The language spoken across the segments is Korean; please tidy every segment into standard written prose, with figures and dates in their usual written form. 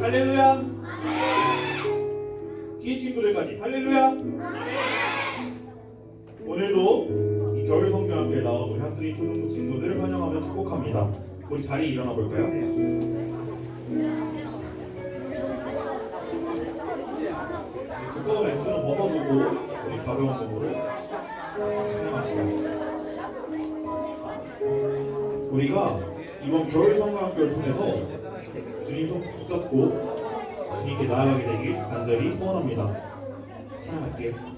할렐루야. 뒤에 친구들까지 할렐루야. 오늘도 이 겨울 성경학교에 나온 우리 한트리 초등부 친구들을 환영하며 축복합니다. 우리 자리에 일어나 볼까요? 두꺼운 렌즈는 벗어두고 우리 가벼운 몸으로 찬양합시다. 우리가 이번 겨울 성경학교를 통해서 주님 손 붙잡고 주님께 나아가게 되길 간절히 소원합니다. 찬양할게요.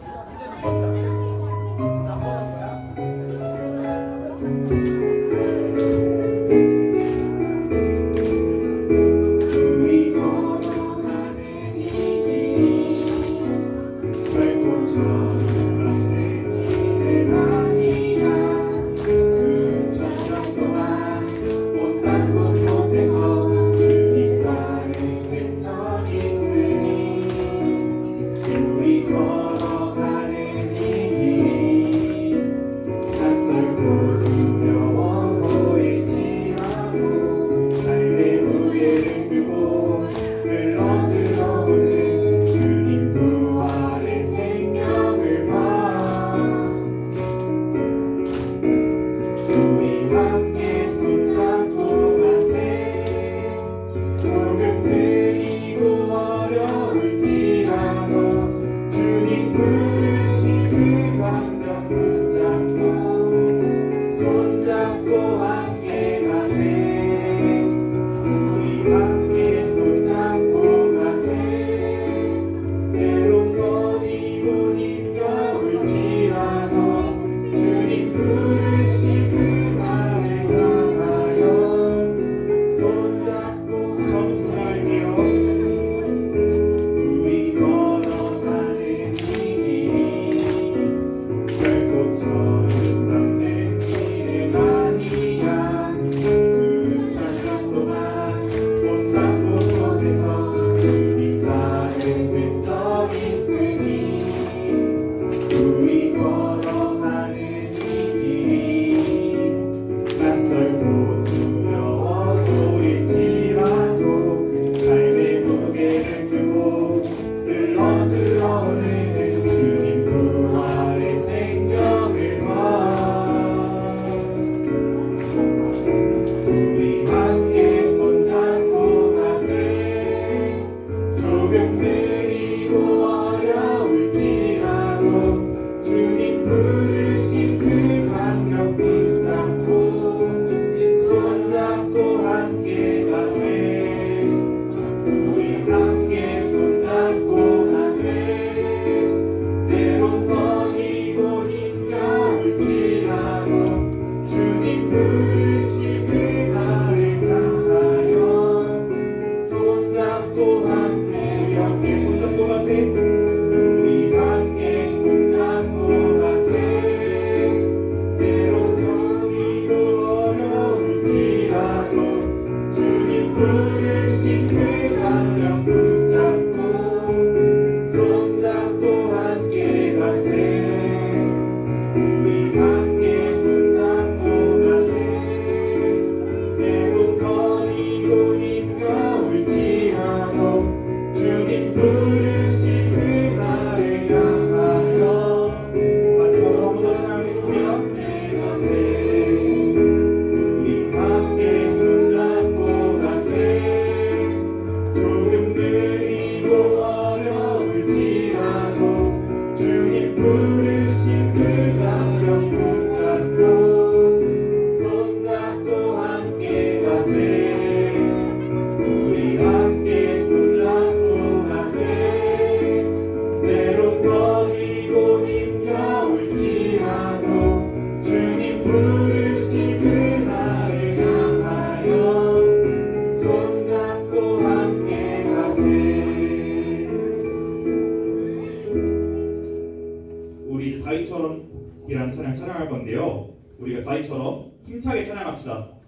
다윗처럼이라는 찬양 찬양할 건데요. 우리가 다윗처럼 힘차게 찬양합시다.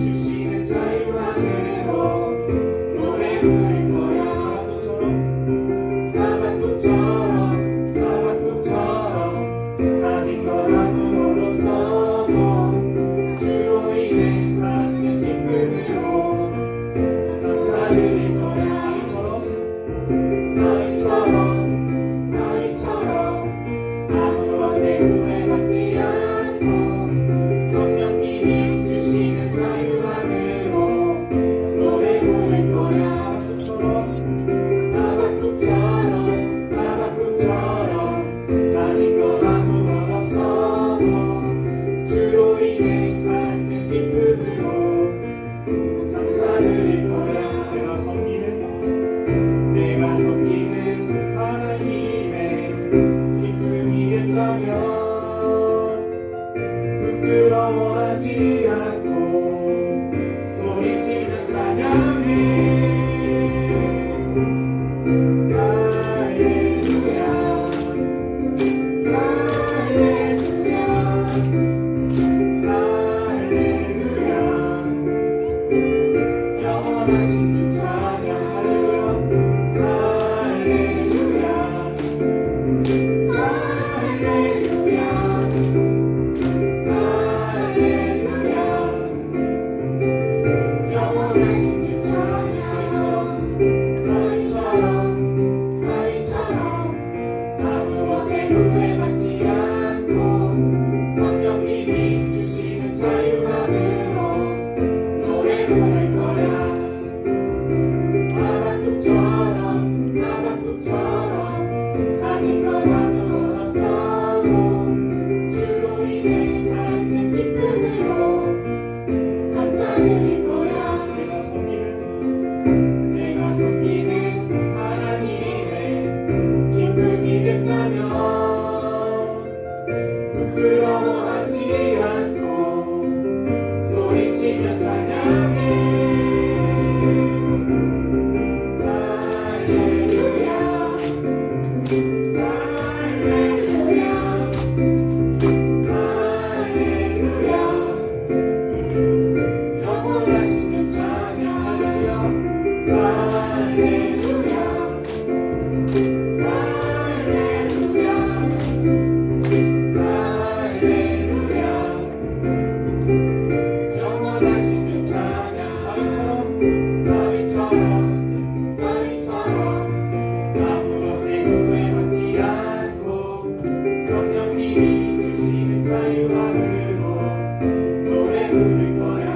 주시는 자유 안에로 부를 거야. 까만꿈처럼 가진 건 아무것도 없어도 주로 인해 받는 기쁨으로 감사드릴 거야. 나이처럼 아무 것에 구애받지 않고 성령님이 주시는 자유함으로 노래 부를 거야. 하박국처럼 가진 건 아무것 없어도 주로 인해 받는 기쁨으로 감사드릴 거야. 내가 섬기는 하나님의 기쁨이겠다면 부끄러워하지 않고 소리치며 찬양해. 영원하신 주 찬양. 영원하신 주 찬양. 나이처럼 아무 것에 구애받지 않고 성령님이 주시는 자유함으로 노래 부를 거야. 하박국처럼 가진 건 아무것 없어도 주로 인해 받는 기쁨으로 감사드릴 거야. 내가 섬기는 하나님의 기쁨이 된다면 부끄러워하지 않고 소리치며 찬양해. 영원하신 주 찬양. 영원하신 주 찬양. 나이처럼 아무 것에 구애받지 않고 성령님이 주시는 자유함으로 노래 부를 거야.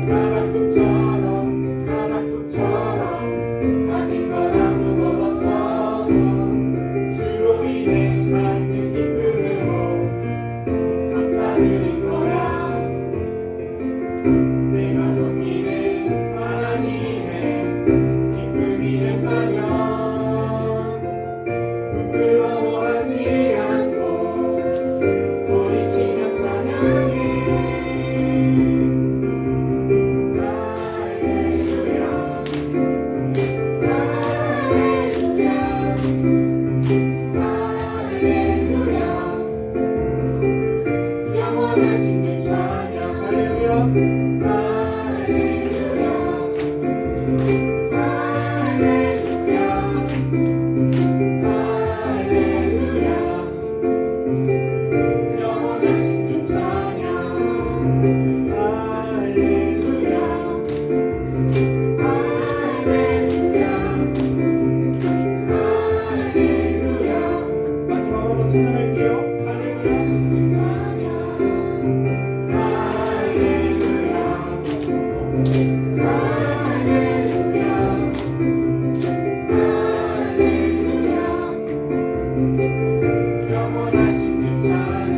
하박국처럼 가진 건 아무것 없어도 주로 인해 받는 기쁨으로 감사드릴 거야. 내가 섬기는 하나님의 기쁨이 된다면 부끄러워하지 않고 소리치며 찬양해. 영원하신 주 찬양. 영원하신 주 찬양. 마지막으로 한번 찬양할게요. 영원하신 주 찬양.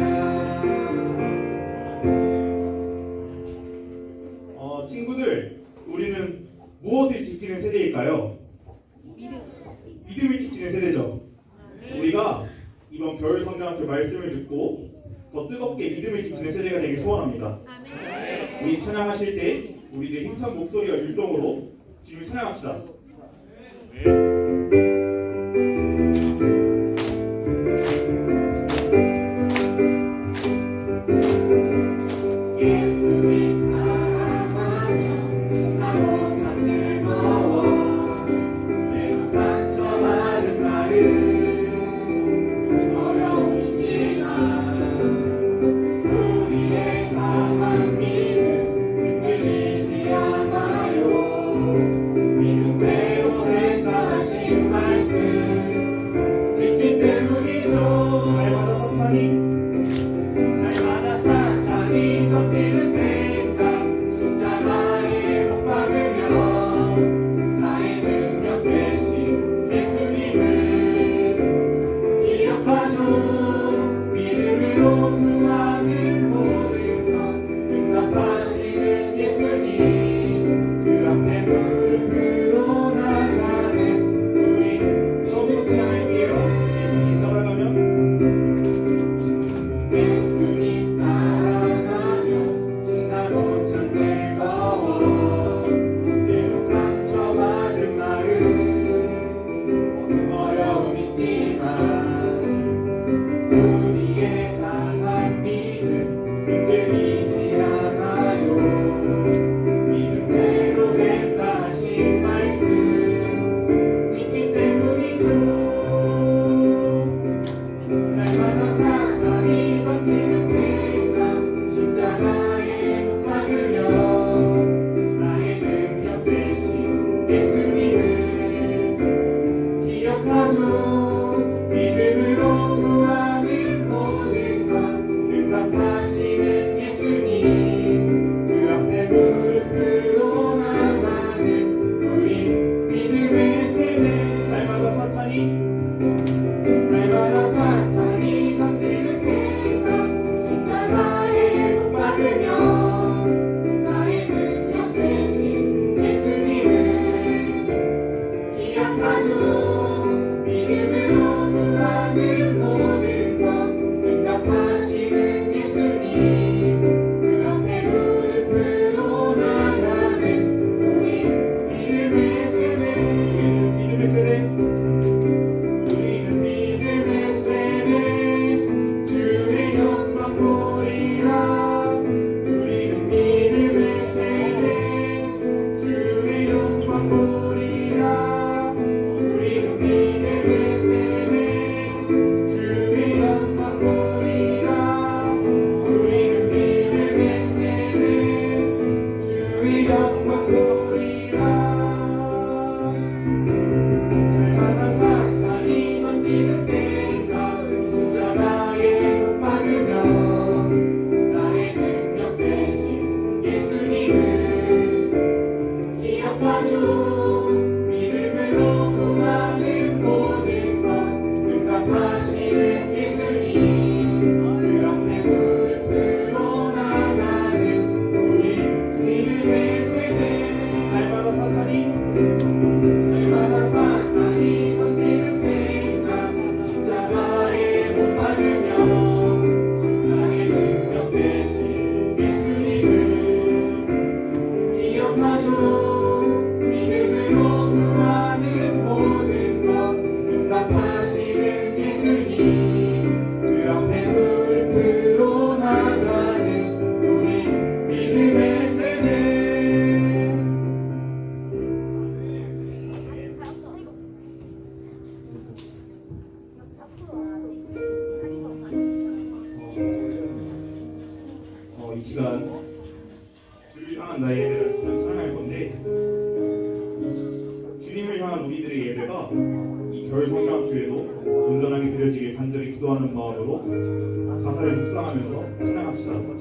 친구들, 우리는 무엇을 지키는 세대일까요? 믿음을 지키는 세대죠. 우리가 이번 겨울성장학교 말씀을 듣고 더 뜨겁게 믿음을 지키는 세대가 되길 소원합니다. 우리 찬양하실 때 우리의 힘찬 목소리와 율동으로 주님을 찬양합시다. 예수님 따라가며 신나고 잠들고 예수님을 기억하죠. 믿음으로 구하는 모든 것 응답하시는 예수님, 그 앞에 무릎으로 나가는 우리 믿음의 세대. 날마다 사탄이 던지는 생각, 십자가에 못 박으며 나의 능력 되신 예수님을 기억하죠. 믿음으로 구하는 모든 것 응답하시는 예수님, 그 앞에 무릎으로 나가는 우리 믿음의 세대. 믿음의 세대. 우리는 믿음의 세대, 주의 영광 보리라. 우리는 믿음의 세대, 주의 영광 보리라. 우리는 믿음의 세대, 주의 영광 보리라. 우리는 믿음의 세대, 주의 영광 보리라. 날마다 사탄이 던지는 생각, 십자가에 못 박으며 나의 능력 되신 예수님을 기억하죠. 믿음으로 구하는 모든 것 응답하시는 예수님, 그 앞에 무릎으로 나가는 우리 믿음의 세대. 날마다 사탄이 던지는 생각, 십자가에 못 박으며 나의 능력 되신 예수님을 기억하죠. 믿음으로 구하는 모든 것 응답하시는 예수님, 그 앞에 무릎으로 나가는 우리 믿음의 세대. 이 시간 주를 향한 나의 예배를 찬양할 건데, 주님을 향한 우리들의 예배가 이 겨울성경학교에도 온전하게 드려지길 간절히 기도하는 마음으로 가사를 묵상하면서 찬양합시다.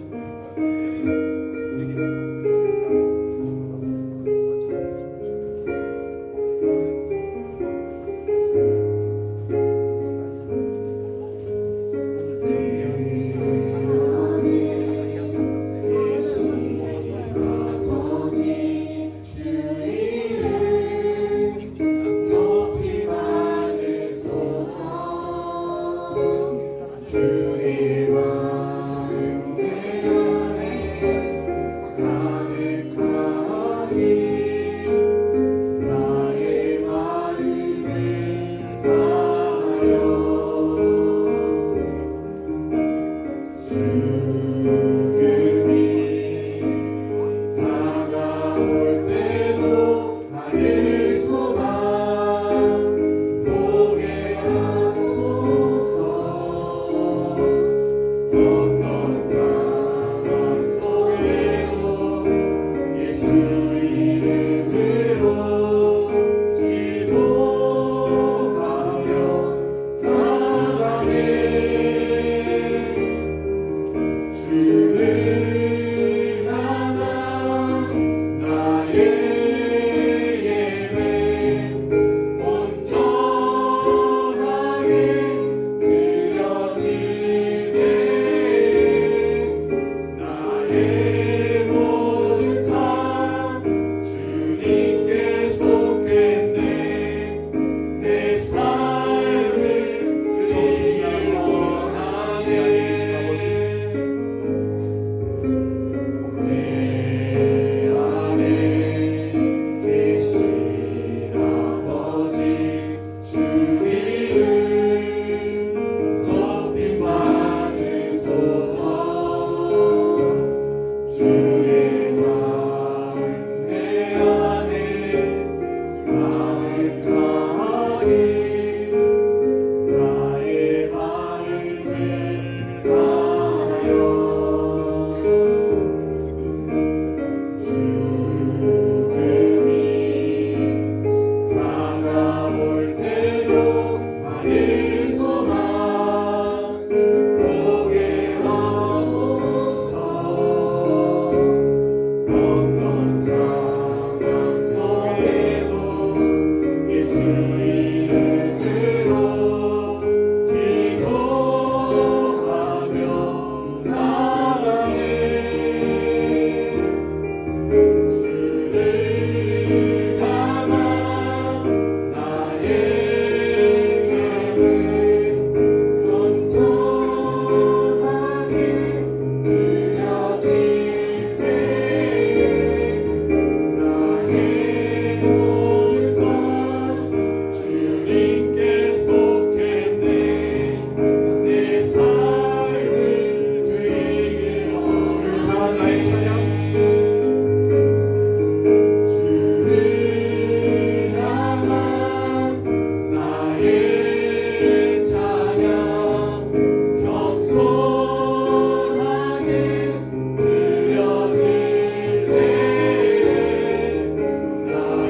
주의 마음 내어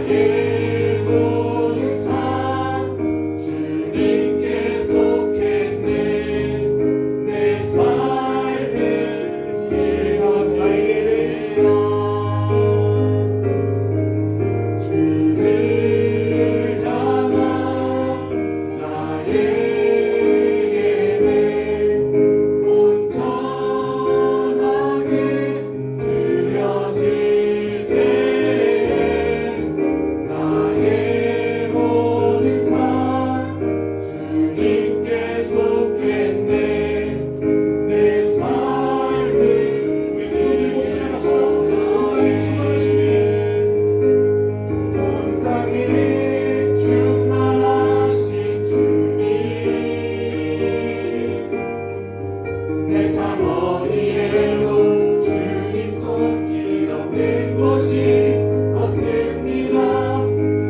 나의 모든 삶 주님께 속했네. 내 삶을 주를 향한 나에게는 주를 향한 나에게는 온전하게 드려질 때에 나의 모든 삶 주님께 속했네. 내 삶을 우리 두 손 들고 찬양합시다. 온 땅에 충만하신 주님, 온 땅에 충만하신 주님, 내 삶 어디에도 주님 손길 없는 곳이 없습니다.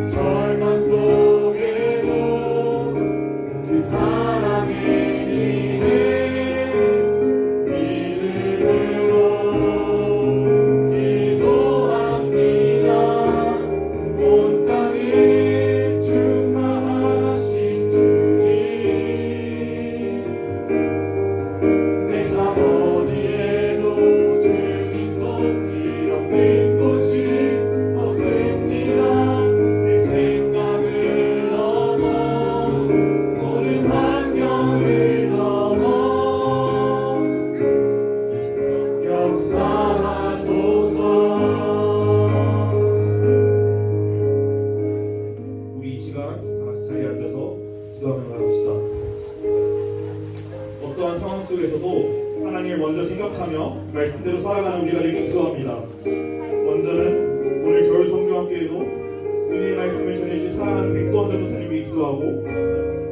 절망 속에도 그 사랑의 지혜 믿음으로 기도합니다. 온 땅에 충만하신 주님, 내 삶 어디에도 주님 손길 없는 곳이 없습니다. 내 생각을 넘어 모든 환경을 넘어 역사하소서. 우리 이 시간 다 같이 자리에 앉아서 기도하며 나갑시다. 어떠한 상황 속에서도 하나님을 먼저 생각하며 말씀대로 살아가는 우리가 되길 기도합니다. 먼저는 오늘 겨울 성경학교에도 은혜의 말씀을 전해주신 사랑하는 백도원 전도사님이 기도하고,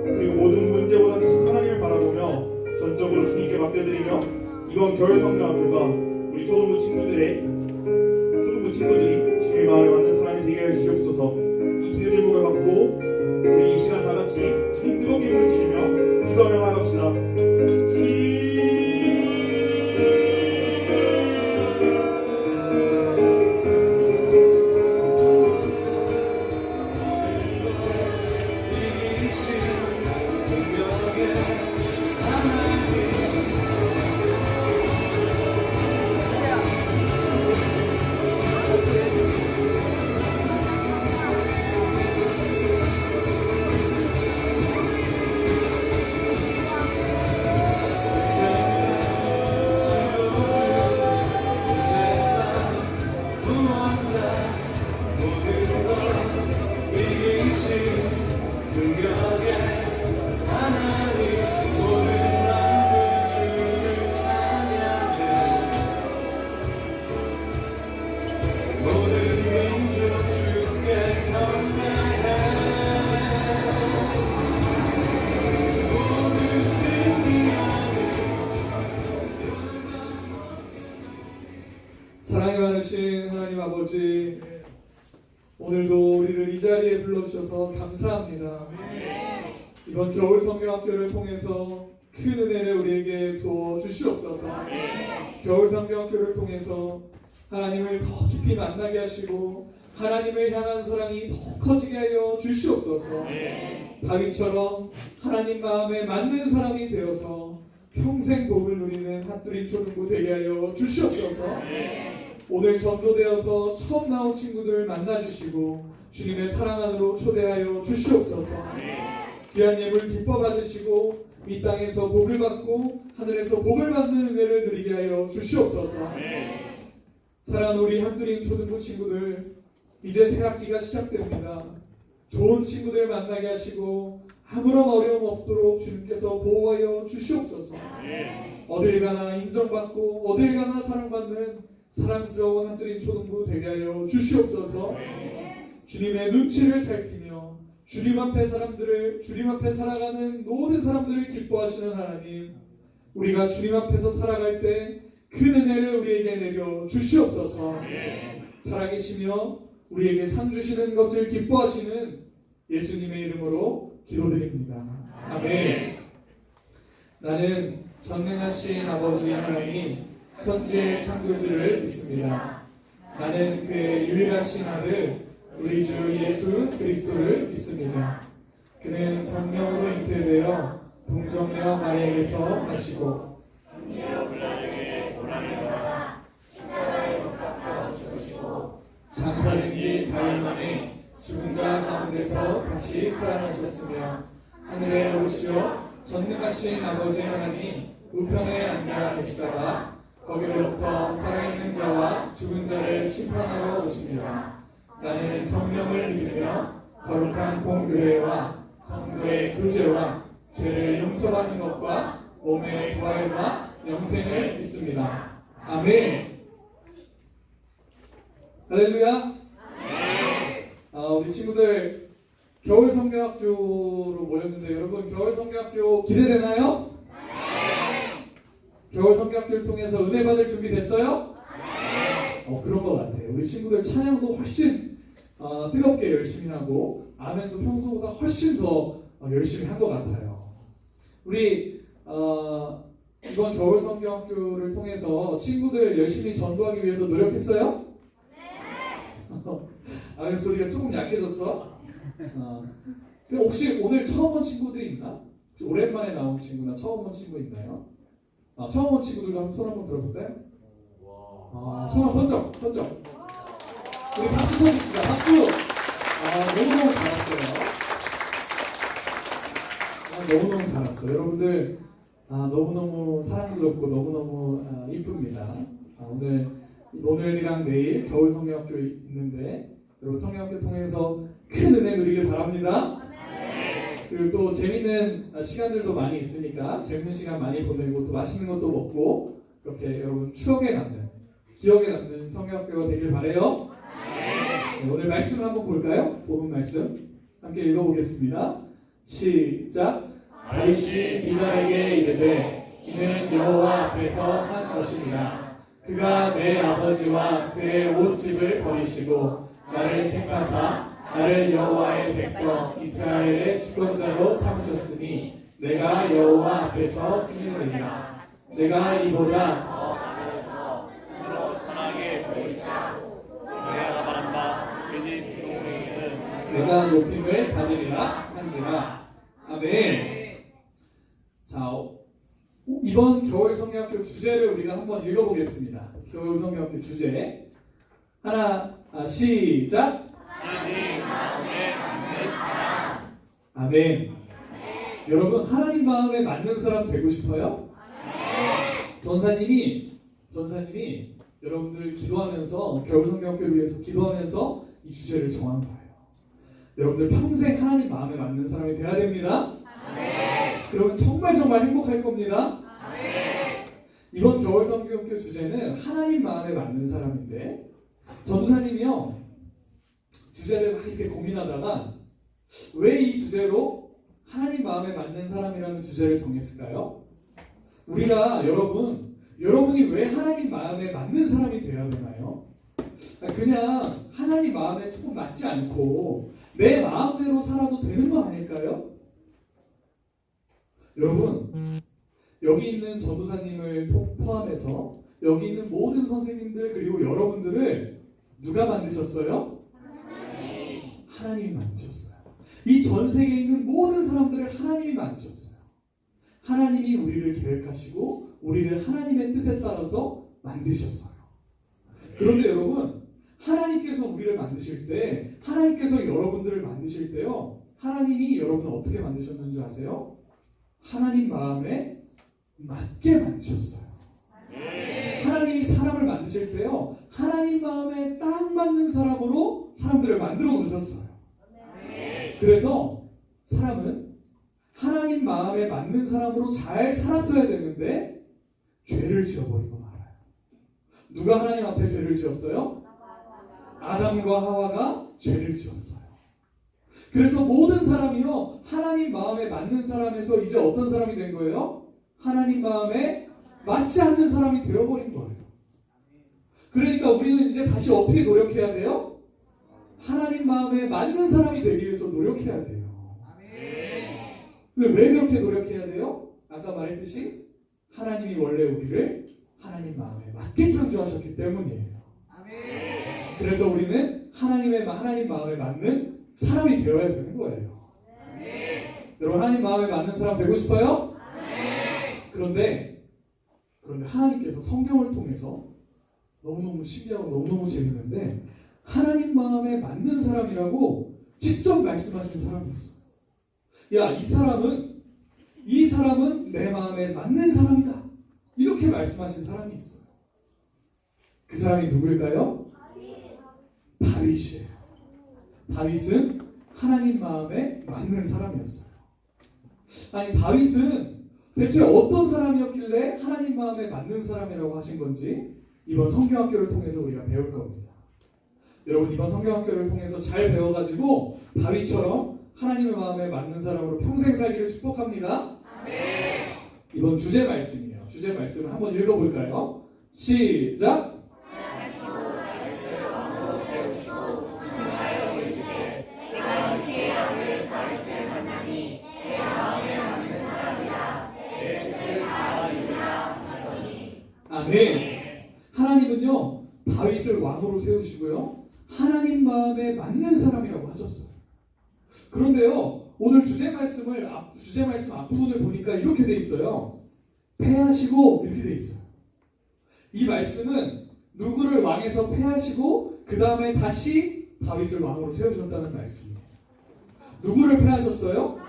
그리고 모든 문제보다 크신 하나님을 바라보며 전적으로 주님께 맡겨드리며 이번 겨울 성경학교가 우리 초등부 친구들이 주님의 마음에 맞는 사람이 되게 해 주시옵소서. 이 기도 제목을 받고 우리 이 시간 다 같이 주님 뜨겁게 부르짖으며 기도하며 나갑시다. 주님, 사랑이 많으신 하나님 아버지, 오늘도 우리를 이 자리에 불러주셔서 감사합니다. 이번 겨울 성경학교를 통해서 큰 은혜를 우리에게 부어 주시옵소서. 겨울 성경학교를 통해서 하나님을 더 깊이 만나게 하시고 하나님을 향한 사랑이 더 커지게 하여 주시옵소서. 다윗처럼 하나님 마음에 맞는 사람이 되어서 평생 복을 누리는 핫두리 초등부 되게 하여 주시옵소서. 오늘 전도되어서 처음 나온 친구들 만나주시고 주님의 사랑 안으로 초대하여 주시옵소서. 귀한 예물 기뻐 받으시고 이 땅에서 복을 받고 하늘에서 복을 받는 은혜를 누리게 하여 주시옵소서. 사랑하는 우리 핫두리 초등부 친구들, 이제 새 학기가 시작됩니다. 좋은 친구들 만나게 하시고 아무런 어려움 없도록 주님께서 보호하여 주시옵소서. 어딜 가나 인정받고 어딜 가나 사랑받는 사랑스러운 핫두리 초등부 되게 하여 주시옵소서. 주님의 눈치를 살피며 주님 앞에 살아가는 모든 사람들을 기뻐하시는 하나님, 우리가 주님 앞에서 살아갈 때 큰 은혜를 우리에게 내려 주시옵소서. 살아계시며 우리에게 상 주시는 것을 기뻐하시는 예수님의 이름으로 기도드립니다. 아멘. 나는 전능하신 아버지 하나님 천지의 창조주를 믿습니다. 나는 그의 유일하신 아들 우리 주 예수 그리스도를 믿습니다. 그는 성령으로 잉태되어 동정녀 마리아에게서 나시고 장사된 지 4일 만에 죽은 자 가운데서 다시 살아나셨으며 하늘에 오르시어 전능하신 아버지 하나님 우편에 앉아 계시다가 거기로부터 살아있는 자와 죽은 자를 심판하러 오십니다. 나는 성령을 믿으며 거룩한 공교회와 성도의 교제와 죄를 용서받는 것과 몸의 부활과 영생을 믿습니다. 아멘. 할렐루야. 우리 친구들 겨울 성경학교로 모였는데 여러분 겨울 성경학교 기대되나요? 겨울 성경학교를 통해서 은혜 받을 준비 됐어요? 그런 것 같아요. 우리 친구들 찬양도 훨씬 뜨겁게 열심히 하고 아멘도 평소보다 훨씬 더 열심히 한 것 같아요. 우리 이번 겨울 성경학교를 통해서 친구들 열심히 전도하기 위해서 노력했어요? 아멘 소리가 조금 약해졌어? 근데 혹시 오늘 처음 온 친구들이 있나? 오랜만에 나온 친구나 처음 온 친구 있나요? 처음 온 친구들도 한번 손 한번 들어볼까요? 손 한번 번쩍. 우리 박수 쳐줍시다. 박수. 너무너무 잘했어요. 너무너무 잘했어요. 여러분들 너무너무 사랑스럽고 너무너무 이쁩니다. 오늘이랑 내일 겨울 성경학교 있는데 여러분 성경학교 통해서 큰 은혜 누리길 바랍니다. 그리고 또 재밌는 시간들도 많이 있으니까 재밌는 시간 많이 보내고 또 맛있는 것도 먹고 이렇게 여러분 추억에 남는 기억에 남는 성경학교가 되길 바래요. 네, 오늘 말씀을 한번 볼까요? 본문 말씀 함께 읽어보겠습니다. 시작. 다윗이 미갈에게 이르되 이는 여호와 앞에서 한 것이니라. 그가 내 아버지와 그의 온 집을 버리시고 나를 택하사 나를 여호와의 백성 이스라엘의 주권자로 삼으셨으니 내가 여호와 앞에서 뛰놀리라. 내가 이보다 더 나아가서 스스로 선하게 보이자. 내가 바란다. 그니 비동의는 내가 높임을 받으리라 한지라. 아멘. 자, 이번 겨울 성경학교 주제를 우리가 한번 읽어보겠습니다. 겨울 성경학교 주제 하나, 시작. 하나님 마음에 맞는 사람. 아멘. 여러분 하나님 마음에 맞는 사람 되고 싶어요? 전사님이 여러분들 기도하면서 겨울 성경학교를 위해서 기도하면서 이 주제를 정한 거예요. 여러분들 평생 하나님 마음에 맞는 사람이 돼야 됩니다. 그러면 정말 행복할 겁니다. 이번 겨울 성경학교 주제는 하나님 마음에 맞는 사람인데 전도사님이요 주제를 막 이렇게 고민하다가 왜 이 주제로 하나님 마음에 맞는 사람이라는 주제를 정했을까요? 우리가 여러분이 왜 하나님 마음에 맞는 사람이 되어야 되나요? 그냥 하나님 마음에 조금 맞지 않고 내 마음대로 살아도 되는 거 아닐까요? 여러분 여기 있는 전도사님을 포함해서 여기 있는 모든 선생님들 그리고 여러분들을 누가 만드셨어요? 하나님이 만드셨어요. 이 전 세계에 있는 모든 사람들을 하나님이 만드셨어요. 하나님이 우리를 계획하시고 우리를 하나님의 뜻에 따라서 만드셨어요. 그런데 여러분 하나님께서 우리를 만드실 때 하나님께서 여러분들을 만드실 때요 하나님이 여러분을 어떻게 만드셨는지 아세요? 하나님 마음에 맞게 만드셨어요. 하나님이 사람을 만드실 때요 하나님 마음에 딱 맞는 사람으로 사람들을 만들어 놓으셨어요. 그래서 사람은 하나님 마음에 맞는 사람으로 잘 살았어야 되는데 죄를 지어버리고 말아요. 누가 하나님 앞에 죄를 지었어요? 아담과 하와가 죄를 지었어요. 그래서 모든 사람이요 하나님 마음에 맞는 사람에서 이제 어떤 사람이 된 거예요? 하나님 마음에 맞지 않는 사람이 되어버린 거예요. 그러니까 우리는 이제 다시 어떻게 노력해야 돼요? 하나님 마음에 맞는 사람이 되기 위해서 노력해야 돼요. 근데 왜 그렇게 노력해야 돼요? 아까 말했듯이 하나님이 원래 우리를 하나님 마음에 맞게 창조하셨기 때문이에요. 그래서 우리는 하나님 마음에 맞는 사람이 되어야 되는 거예요. 여러분 하나님 마음에 맞는 사람 되고 싶어요? 그런데 하나님께서 성경을 통해서 너무너무 신기하고 너무너무 재밌는데 하나님 마음에 맞는 사람이라고 직접 말씀하신 사람이 있어요. 야, 이 사람은 내 마음에 맞는 사람이다. 이렇게 말씀하신 사람이 있어요. 그 사람이 누구일까요? 다윗이에요. 다윗은 하나님 마음에 맞는 사람이었어요. 아니, 다윗은 대체 어떤 사람이었길래 하나님 마음에 맞는 사람이라고 하신 건지 이번 성경학교를 통해서 우리가 배울 겁니다. 여러분 이번 성경학교를 통해서 잘 배워가지고 다윗처럼 하나님의 마음에 맞는 사람으로 평생 살기를 축복합니다. 이번 주제 말씀이에요. 주제 말씀을 한번 읽어볼까요? 시작! 아멘. 하나님은요 다윗을 왕으로 세우시고요 하나님 마음에 맞는 사람이라고 하셨어요. 그런데요 오늘 주제 말씀 앞부분을 보니까 이렇게 돼 있어요. 패하시고 이렇게 돼 있어요. 이 말씀은 누구를 왕에서 패하시고 그 다음에 다시 다윗을 왕으로 세우셨다는 말씀이에요. 누구를 패하셨어요?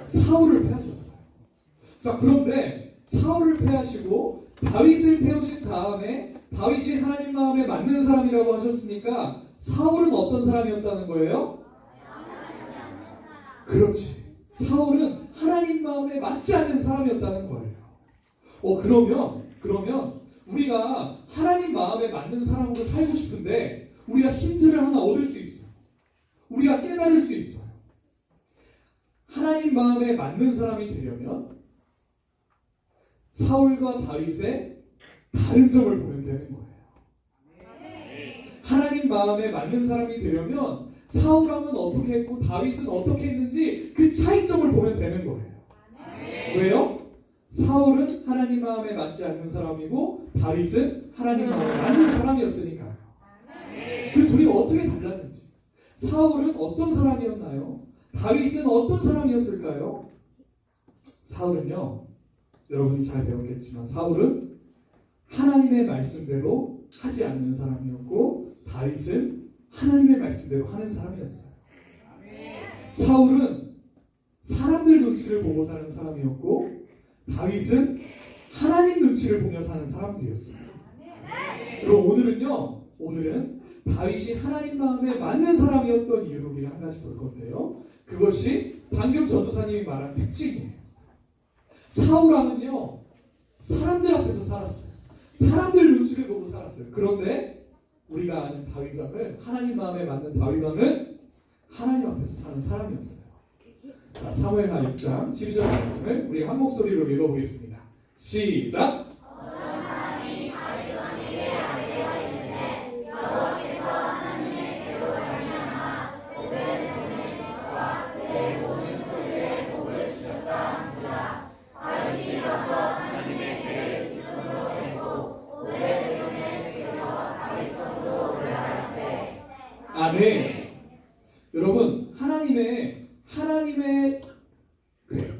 사울을 패하셨어요. 자, 그런데 사울을 패하시고 다윗을 세우신 다음에 다윗이 하나님 마음에 맞는 사람이라고 하셨으니까 사울은 어떤 사람이었다는 거예요? 그렇지. 사울은 하나님 마음에 맞지 않는 사람이었다는 거예요. 그러면 우리가 하나님 마음에 맞는 사람으로 살고 싶은데 우리가 힌트를 하나 얻을 수 있어요. 우리가 깨달을 수 있어요. 하나님 마음에 맞는 사람이 되려면 사울과 다윗의 다른 점을 보면 되는 거예요. 하나님 마음에 맞는 사람이 되려면 사울왕은 어떻게 했고 다윗은 어떻게 했는지 그 차이점을 보면 되는 거예요. 왜요? 사울은 하나님 마음에 맞지 않는 사람이고 다윗은 하나님 마음에 맞는 사람이었으니까요. 그 둘이 어떻게 달랐는지, 사울은 어떤 사람이었나요? 다윗은 어떤 사람이었을까요? 사울은요, 여러분이 잘 배웠겠지만 사울은 하나님의 말씀대로 하지 않는 사람이었고 다윗은 하나님의 말씀대로 하는 사람이었어요. 사울은 사람들 눈치를 보고 사는 사람이었고 다윗은 하나님 눈치를 보며 사는 사람들이었어요. 그럼 오늘은 다윗이 하나님 마음에 맞는 사람이었던 이유를 우리가 한 가지 볼 건데요. 그것이 방금 전도사님이 말한 특징이에요. 사울왕은요 사람들 앞에서 살았어요. 사람들 눈치를 보고 살았어요. 그런데 우리가 아는 다윗왕은, 하나님 마음에 맞는 다윗왕은 하나님 앞에서 사는 사람이었어요. 자, 사무엘하 6장 12절 말씀을 우리 한 목소리로 읽어보겠습니다. 시작! 아멘. 여러분 하나님의 궤,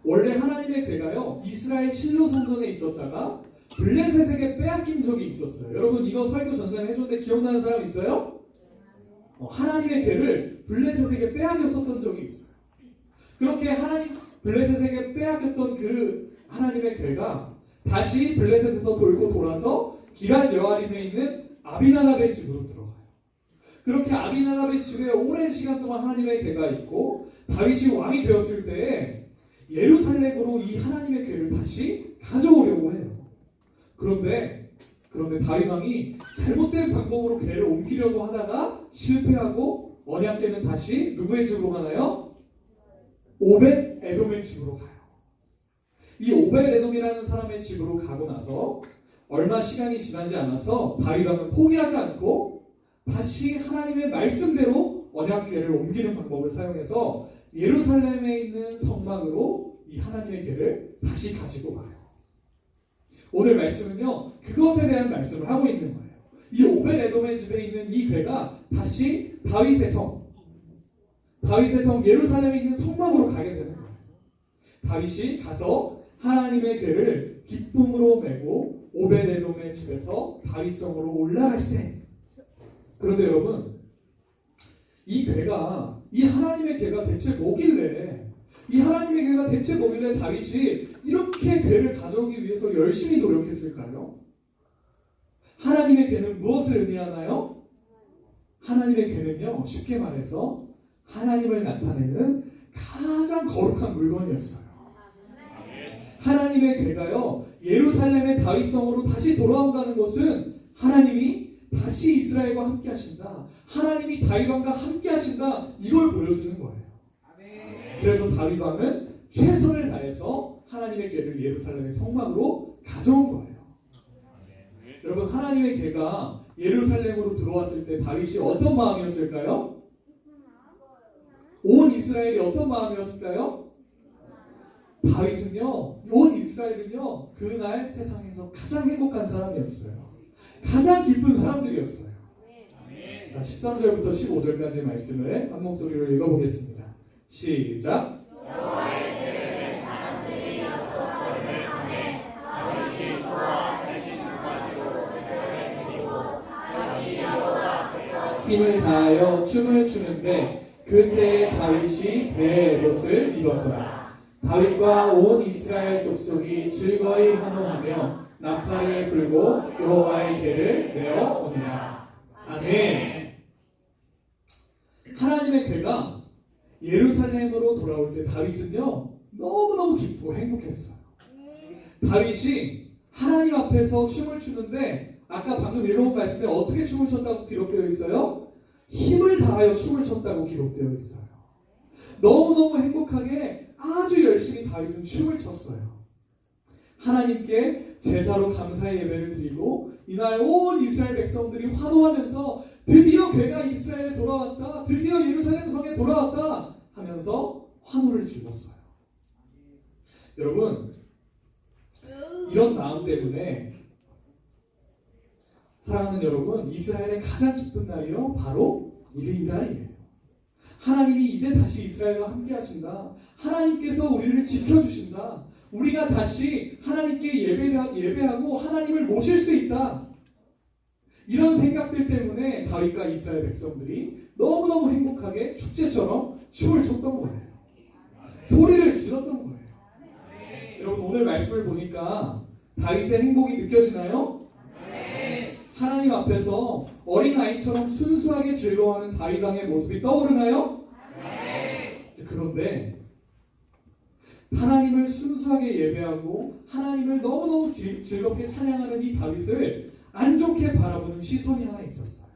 원래 하나님의 궤가요 이스라엘 실로 성전에 있었다가 블레셋에게 빼앗긴 적이 있었어요. 여러분 이거 설교 전선에 해줬는데 기억나는 사람 있어요? 하나님의 궤를 블레셋에게 빼앗겼었던 적이 있어요. 그렇게 블레셋에게 빼앗겼던 그 하나님의 궤가 다시 블레셋에서 돌고 돌아서 기럇 여아림에 있는 아비나답의 집으로 들어가요. 그렇게 아비나답의 집에 오랜 시간 동안 하나님의 궤가 있고 다윗이 왕이 되었을 때에 예루살렘으로 이 하나님의 궤를 다시 가져오려고 해요. 그런데 다윗 왕이 잘못된 방법으로 궤를 옮기려고 하다가 실패하고 언약궤는 다시 누구의 집으로 가나요? 오벳 에돔의 집으로 가요. 이 오벳 에돔이라는 사람의 집으로 가고 나서 얼마 시간이 지나지 않아서 다윗 왕은 포기하지 않고 다시 하나님의 말씀대로 언약궤를 옮기는 방법을 사용해서 예루살렘에 있는 성막으로 이 하나님의 궤를 다시 가지고 와요. 오늘 말씀은요 그것에 대한 말씀을 하고 있는 거예요. 이 오벳에돔의 집에 있는 이 괴가 다시 다윗의 성 예루살렘에 있는 성막으로 가게 되는 거예요. 다윗이 가서 하나님의 괴를 기쁨으로 메고 오벳에돔의 집에서 다윗성으로 올라갈세. 그런데 여러분, 이 괴가, 이 하나님의 괴가 대체 뭐길래, 이 하나님의 괴가 대체 뭐길래 다윗이 이렇게 괴를 가져오기 위해서 열심히 노력했을까요? 하나님의 괴는 무엇을 의미하나요? 하나님의 괴는요, 쉽게 말해서 하나님을 나타내는 가장 거룩한 물건이었어요. 하나님의 괴가요, 예루살렘의 다윗성으로 다시 돌아온다는 것은 하나님이 다시 이스라엘과 함께 하신다, 하나님이 다윗왕과 함께 하신다, 이걸 보여주는 거예요. 그래서 다윗왕은 최선을 다해서 하나님의 괴를 예루살렘의 성막으로 가져온 거예요. 여러분, 하나님의 괴가 예루살렘으로 들어왔을 때 다윗이 어떤 마음이었을까요? 온 이스라엘이 어떤 마음이었을까요? 다윗은요, 온 이스라엘은요, 그날 세상에서 가장 행복한 사람이었어요. 가장 기쁜 사람들이었어요. 자, 13절부터 15절까지 말씀을 한 목소리로 읽어보겠습니다. 시작. 힘을 다하여 춤을 추는데 그때 다윗이 베옷을 입었더라. 다윗과 온 이스라엘 족속이 즐거이 환호하며 나팔을 불고 여호와의 궤를 메어 오니라. 아멘. 하나님의 궤가 예루살렘으로 돌아올 때 다윗은요, 너무너무 기쁘고 행복했어요. 다윗이 하나님 앞에서 춤을 추는데 아까 방금 읽어본 말씀에 어떻게 춤을 췄다고 기록되어 있어요? 힘을 다하여 춤을 췄다고 기록되어 있어요. 너무너무 행복하게 아주 열심히 다윗은 춤을 췄어요. 하나님께 제사로 감사의 예배를 드리고 이날 온 이스라엘 백성들이 환호하면서 드디어 괴가 이스라엘에 돌아왔다, 드디어 예루살렘 성에 돌아왔다 하면서 환호를 질렀어요. 여러분, 이런 마음 때문에 사랑하는 여러분, 이스라엘의 가장 기쁜 날이요, 바로 이날이에요. 하나님이 이제 다시 이스라엘과 함께 하신다, 하나님께서 우리를 지켜주신다, 우리가 다시 하나님께 예배하고 하나님을 모실 수 있다, 이런 생각들 때문에 다윗과 이스라엘 백성들이 너무너무 행복하게 축제처럼 춤을 췄던 거예요. 소리를 질렀던 거예요. 여러분, 오늘 말씀을 보니까 다윗의 행복이 느껴지나요? 하나님 앞에서 어린아이처럼 순수하게 즐거워하는 다윗 왕의 모습이 떠오르나요? 그런데 하나님을 순수하게 예배하고 하나님을 너무너무 즐겁게 찬양하는 이 다윗을 안 좋게 바라보는 시선이 하나 있었어요.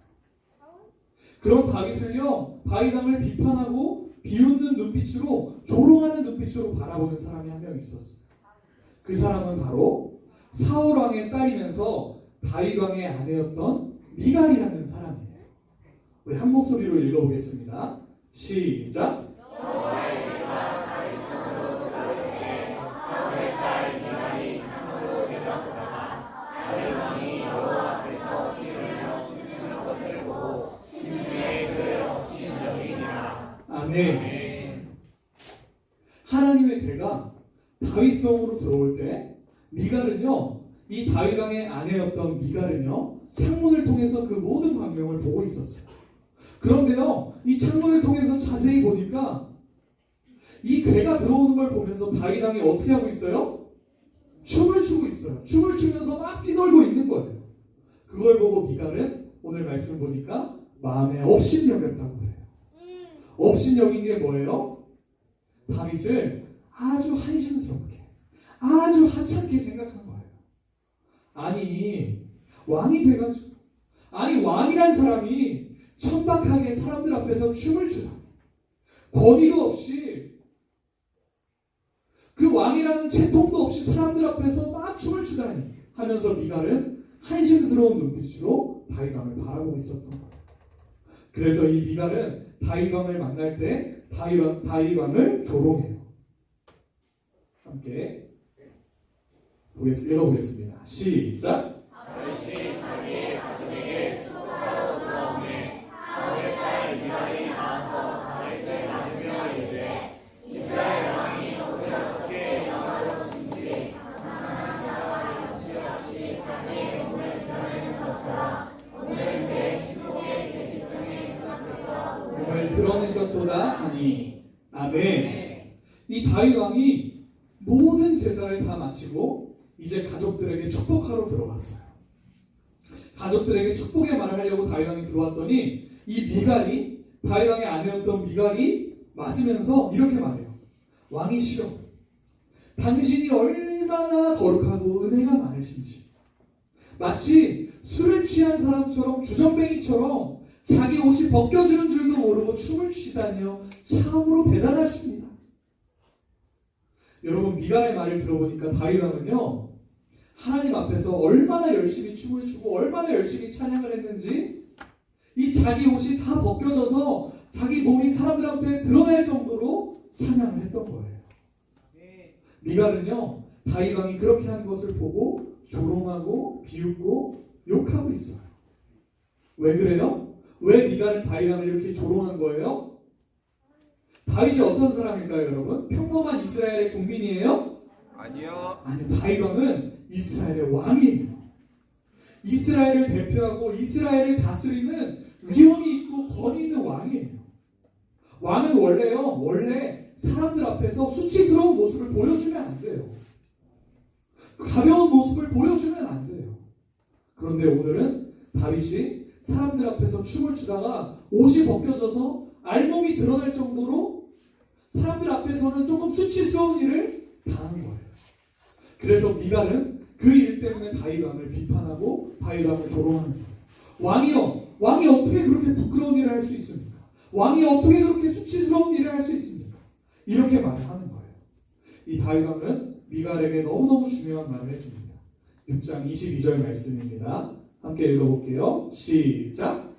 그런 다윗을요, 다윗 왕을 비판하고 비웃는 눈빛으로, 조롱하는 눈빛으로 바라보는 사람이 한 명 있었어요. 그 사람은 바로 사울 왕의 딸이면서 다윗 왕의 아내였던 미갈이라는 사람이에요. 우리 한 목소리로 읽어보겠습니다. 시작. 아멘. 하나님의 괴가 다윗성으로 들어올 때 미갈은요, 이 다윗 왕의 아내였던 미갈은요, 창문을 통해서 그 모든 광경을 보고 있었어요. 그런데요, 이 창문을 통해서 자세히 보니까 이 괴가 들어오는 걸 보면서 다윗 왕이 어떻게 하고 있어요? 춤을 추고 있어요. 춤을 추면서 막 뛰놀고 있는 거예요. 그걸 보고 미갈은 오늘 말씀 보니까 마음에 업신여겼다고 해요. 업신여긴 게 뭐예요? 다윗을 아주 한심스럽게, 아주 하찮게 생각한 거예요. 아니, 왕이 돼가지고, 아니, 왕이란 사람이 천박하게 사람들 앞에서 춤을 추다, 권위도 없이, 그 왕이라는 채통도 없이 사람들 앞에서 막 춤을 추다니 하면서 미갈은 한심스러운 눈빛으로 다윗 왕을 바라보고 있었던 거예요. 그래서 이 미갈은 다윗 왕을 만날 때 다윗 왕을 조롱해요. 함께 읽어보겠습니다. 시작. 다윗보다 하니. 아멘. 이 다윗 왕이 모든 제사를 다 마치고 이제 가족들에게 축복하러 들어왔어요. 가족들에게 축복의 말을 하려고 다윗 왕이 들어왔더니 이 미갈이, 다윗 왕의 아내였던 미갈이 맞으면서 이렇게 말해요. 왕이시여, 당신이 얼마나 거룩하고 은혜가 많으신지, 마치 술에 취한 사람처럼 주정뱅이처럼 자기 옷이 벗겨지는 줄도 모르고 춤을 추시다니요, 참으로 대단하십니다. 여러분, 미갈의 말을 들어보니까 다윗 왕은요, 하나님 앞에서 얼마나 열심히 춤을 추고 얼마나 열심히 찬양을 했는지, 이 자기 옷이 다 벗겨져서 자기 몸이 사람들한테 드러날 정도로 찬양을 했던 거예요. 미갈은요, 다윗 왕이 그렇게 하는 것을 보고 조롱하고 비웃고 욕하고 있어요. 왜 그래요? 왜 미갈은 다윗 왕을 이렇게 조롱한 거예요? 다윗이 어떤 사람일까요, 여러분? 평범한 이스라엘의 국민이에요? 아니요. 아니요, 다윗 왕은 이스라엘의 왕이에요. 이스라엘을 대표하고 이스라엘을 다스리는 위엄이 있고 권위 있는 왕이에요. 왕은 원래 사람들 앞에서 수치스러운 모습을 보여주면 안 돼요. 가벼운 모습을 보여주면 안 돼요. 그런데 오늘은 다윗이 사람들 앞에서 춤을 추다가 옷이 벗겨져서 알몸이 드러날 정도로 사람들 앞에서는 조금 수치스러운 일을 당한 거예요. 그래서 미갈은 그 일 때문에 다윗 왕을 비판하고 다윗 왕을 조롱하는 거예요. 왕이요, 왕이 어떻게 그렇게 부끄러운 일을 할 수 있습니까? 왕이 어떻게 그렇게 수치스러운 일을 할 수 있습니까? 이렇게 말을 하는 거예요. 이 다윗 왕은 미갈에게 너무너무 중요한 말을 해줍니다. 6장 22절 말씀입니다. 함께 읽어볼게요. 시작.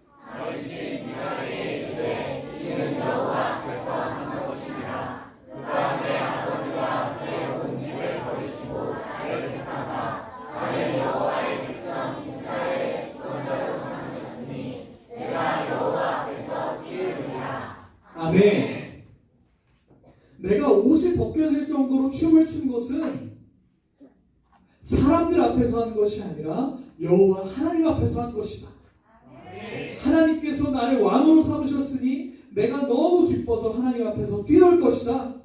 아멘. 내가 옷이 벗겨질 정도로 춤을 춘 것은 사람들 앞에서 한 것이 아니라 여호와 하나님 앞에서 한 것이다. 하나님께서 나를 왕으로 삼으셨으니 내가 너무 기뻐서 하나님 앞에서 뛰놀 것이다.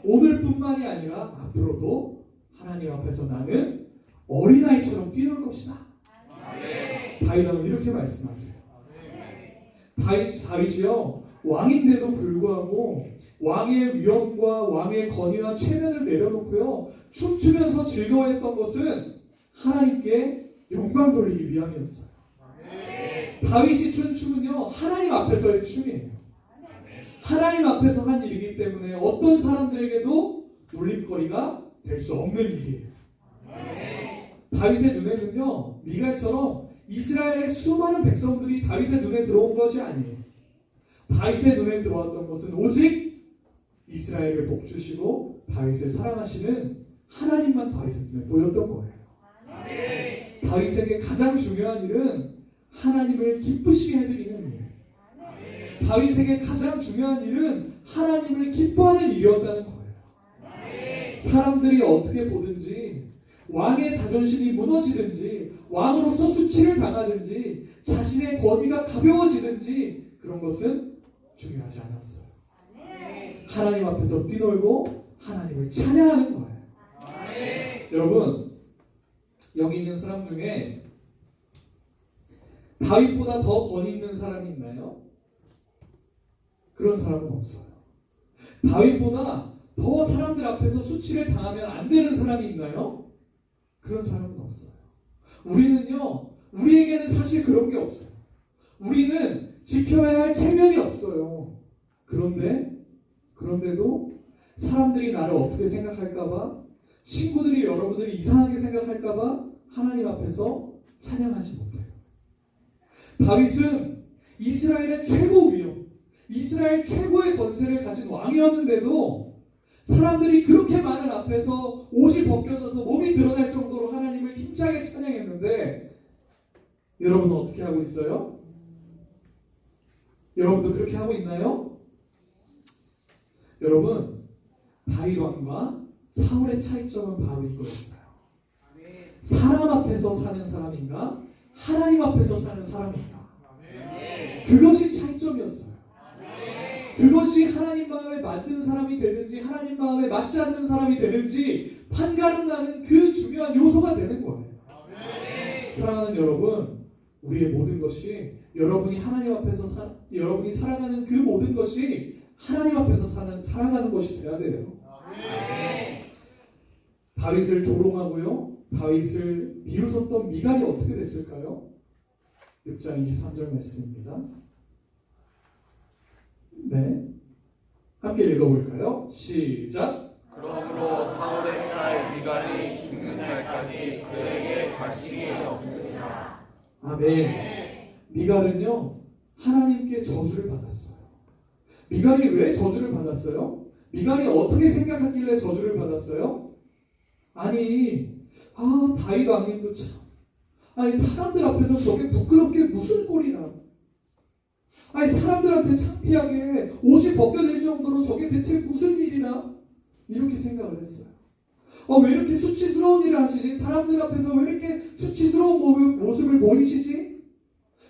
오늘뿐만이 아니라 앞으로도 하나님 앞에서 나는 어린아이처럼 뛰놀 것이다. 다윗 왕은 이렇게 말씀하세요. 다윗이요, 왕인데도 불구하고 왕의 위엄과 왕의 권위와 체면을 내려놓고요, 춤추면서 즐거워했던 것은 하나님께 영광 돌리기 위함이었어요. 다윗이 춘 춤은요, 하나님 앞에서의 춤이에요. 하나님 앞에서 한 일이기 때문에 어떤 사람들에게도 놀림거리가 될 수 없는 일이에요. 다윗의 눈에는요, 미갈처럼 이스라엘의 수많은 백성들이 다윗의 눈에 들어온 것이 아니에요. 다윗의 눈에 들어왔던 것은 오직 이스라엘을 복주시고 다윗을 사랑하시는 하나님만 다윗의 눈에 보였던 거예요. 다윗에게 가장 중요한 일은 하나님을 기쁘시게 해드리는 일. 다윗에게 가장 중요한 일은 하나님을 기뻐하는 일이었다는 거예요. 사람들이 어떻게 보든지, 왕의 자존심이 무너지든지, 왕으로서 수치를 당하든지, 자신의 권위가 가벼워지든지, 그런 것은 중요하지 않았어요. 하나님 앞에서 뛰놀고 하나님을 찬양하는 거예요. 여러분, 여기 있는 사람 중에 다윗보다 더 권위 있는 사람이 있나요? 그런 사람은 없어요. 다윗보다 더 사람들 앞에서 수치를 당하면 안 되는 사람이 있나요? 그런 사람은 없어요. 우리에게는 사실 그런 게 없어요. 우리는 지켜야 할 체면이 없어요. 그런데도 사람들이 나를 어떻게 생각할까봐, 친구들이 여러분들이 이상하게 생각할까봐 하나님 앞에서 찬양하지 못해요. 다윗은 이스라엘의 최고 위엄, 이스라엘 최고의 권세를 가진 왕이었는데도 사람들이 그렇게 많은 앞에서 옷이 벗겨져서 몸이 드러날 정도로 하나님을 힘차게 찬양했는데, 여러분은 어떻게 하고 있어요? 여러분도 그렇게 하고 있나요? 여러분, 다윗 왕과 사울의 차이점은 바로 이거였어요. 사람 앞에서 사는 사람인가, 하나님 앞에서 사는 사람인가. 그것이 차이점이었어요. 그것이 하나님 마음에 맞는 사람이 되는지 하나님 마음에 맞지 않는 사람이 되는지 판가름 나는 그 중요한 요소가 되는 거예요. 사랑하는 여러분, 우리의 모든 것이 여러분이 하나님 앞에서 여러분이 살아가는 그 모든 것이 하나님 앞에서 살아가는 것이 돼야 돼요. 다윗을 조롱하고요, 다윗을 비웃었던 미갈이 어떻게 됐을까요? 6장 23절 말씀입니다. 네, 함께 읽어볼까요? 시작. 그러므로 사울의 딸 미갈이 죽는 날까지 그에게 자식이 없으리라. 아멘. 미갈은요, 하나님께 저주를 받았어요. 미갈이 왜 저주를 받았어요? 미갈이 어떻게 생각하길래 저주를 받았어요? 아니, 다윗 왕님도 참, 사람들 앞에서 저게 부끄럽게 무슨 꼴이나, 사람들한테 창피하게 옷이 벗겨질 정도로 저게 대체 무슨 일이나, 이렇게 생각을 했어요. 왜 이렇게 수치스러운 일을 하시지? 사람들 앞에서 왜 이렇게 수치스러운 모습을 보이시지?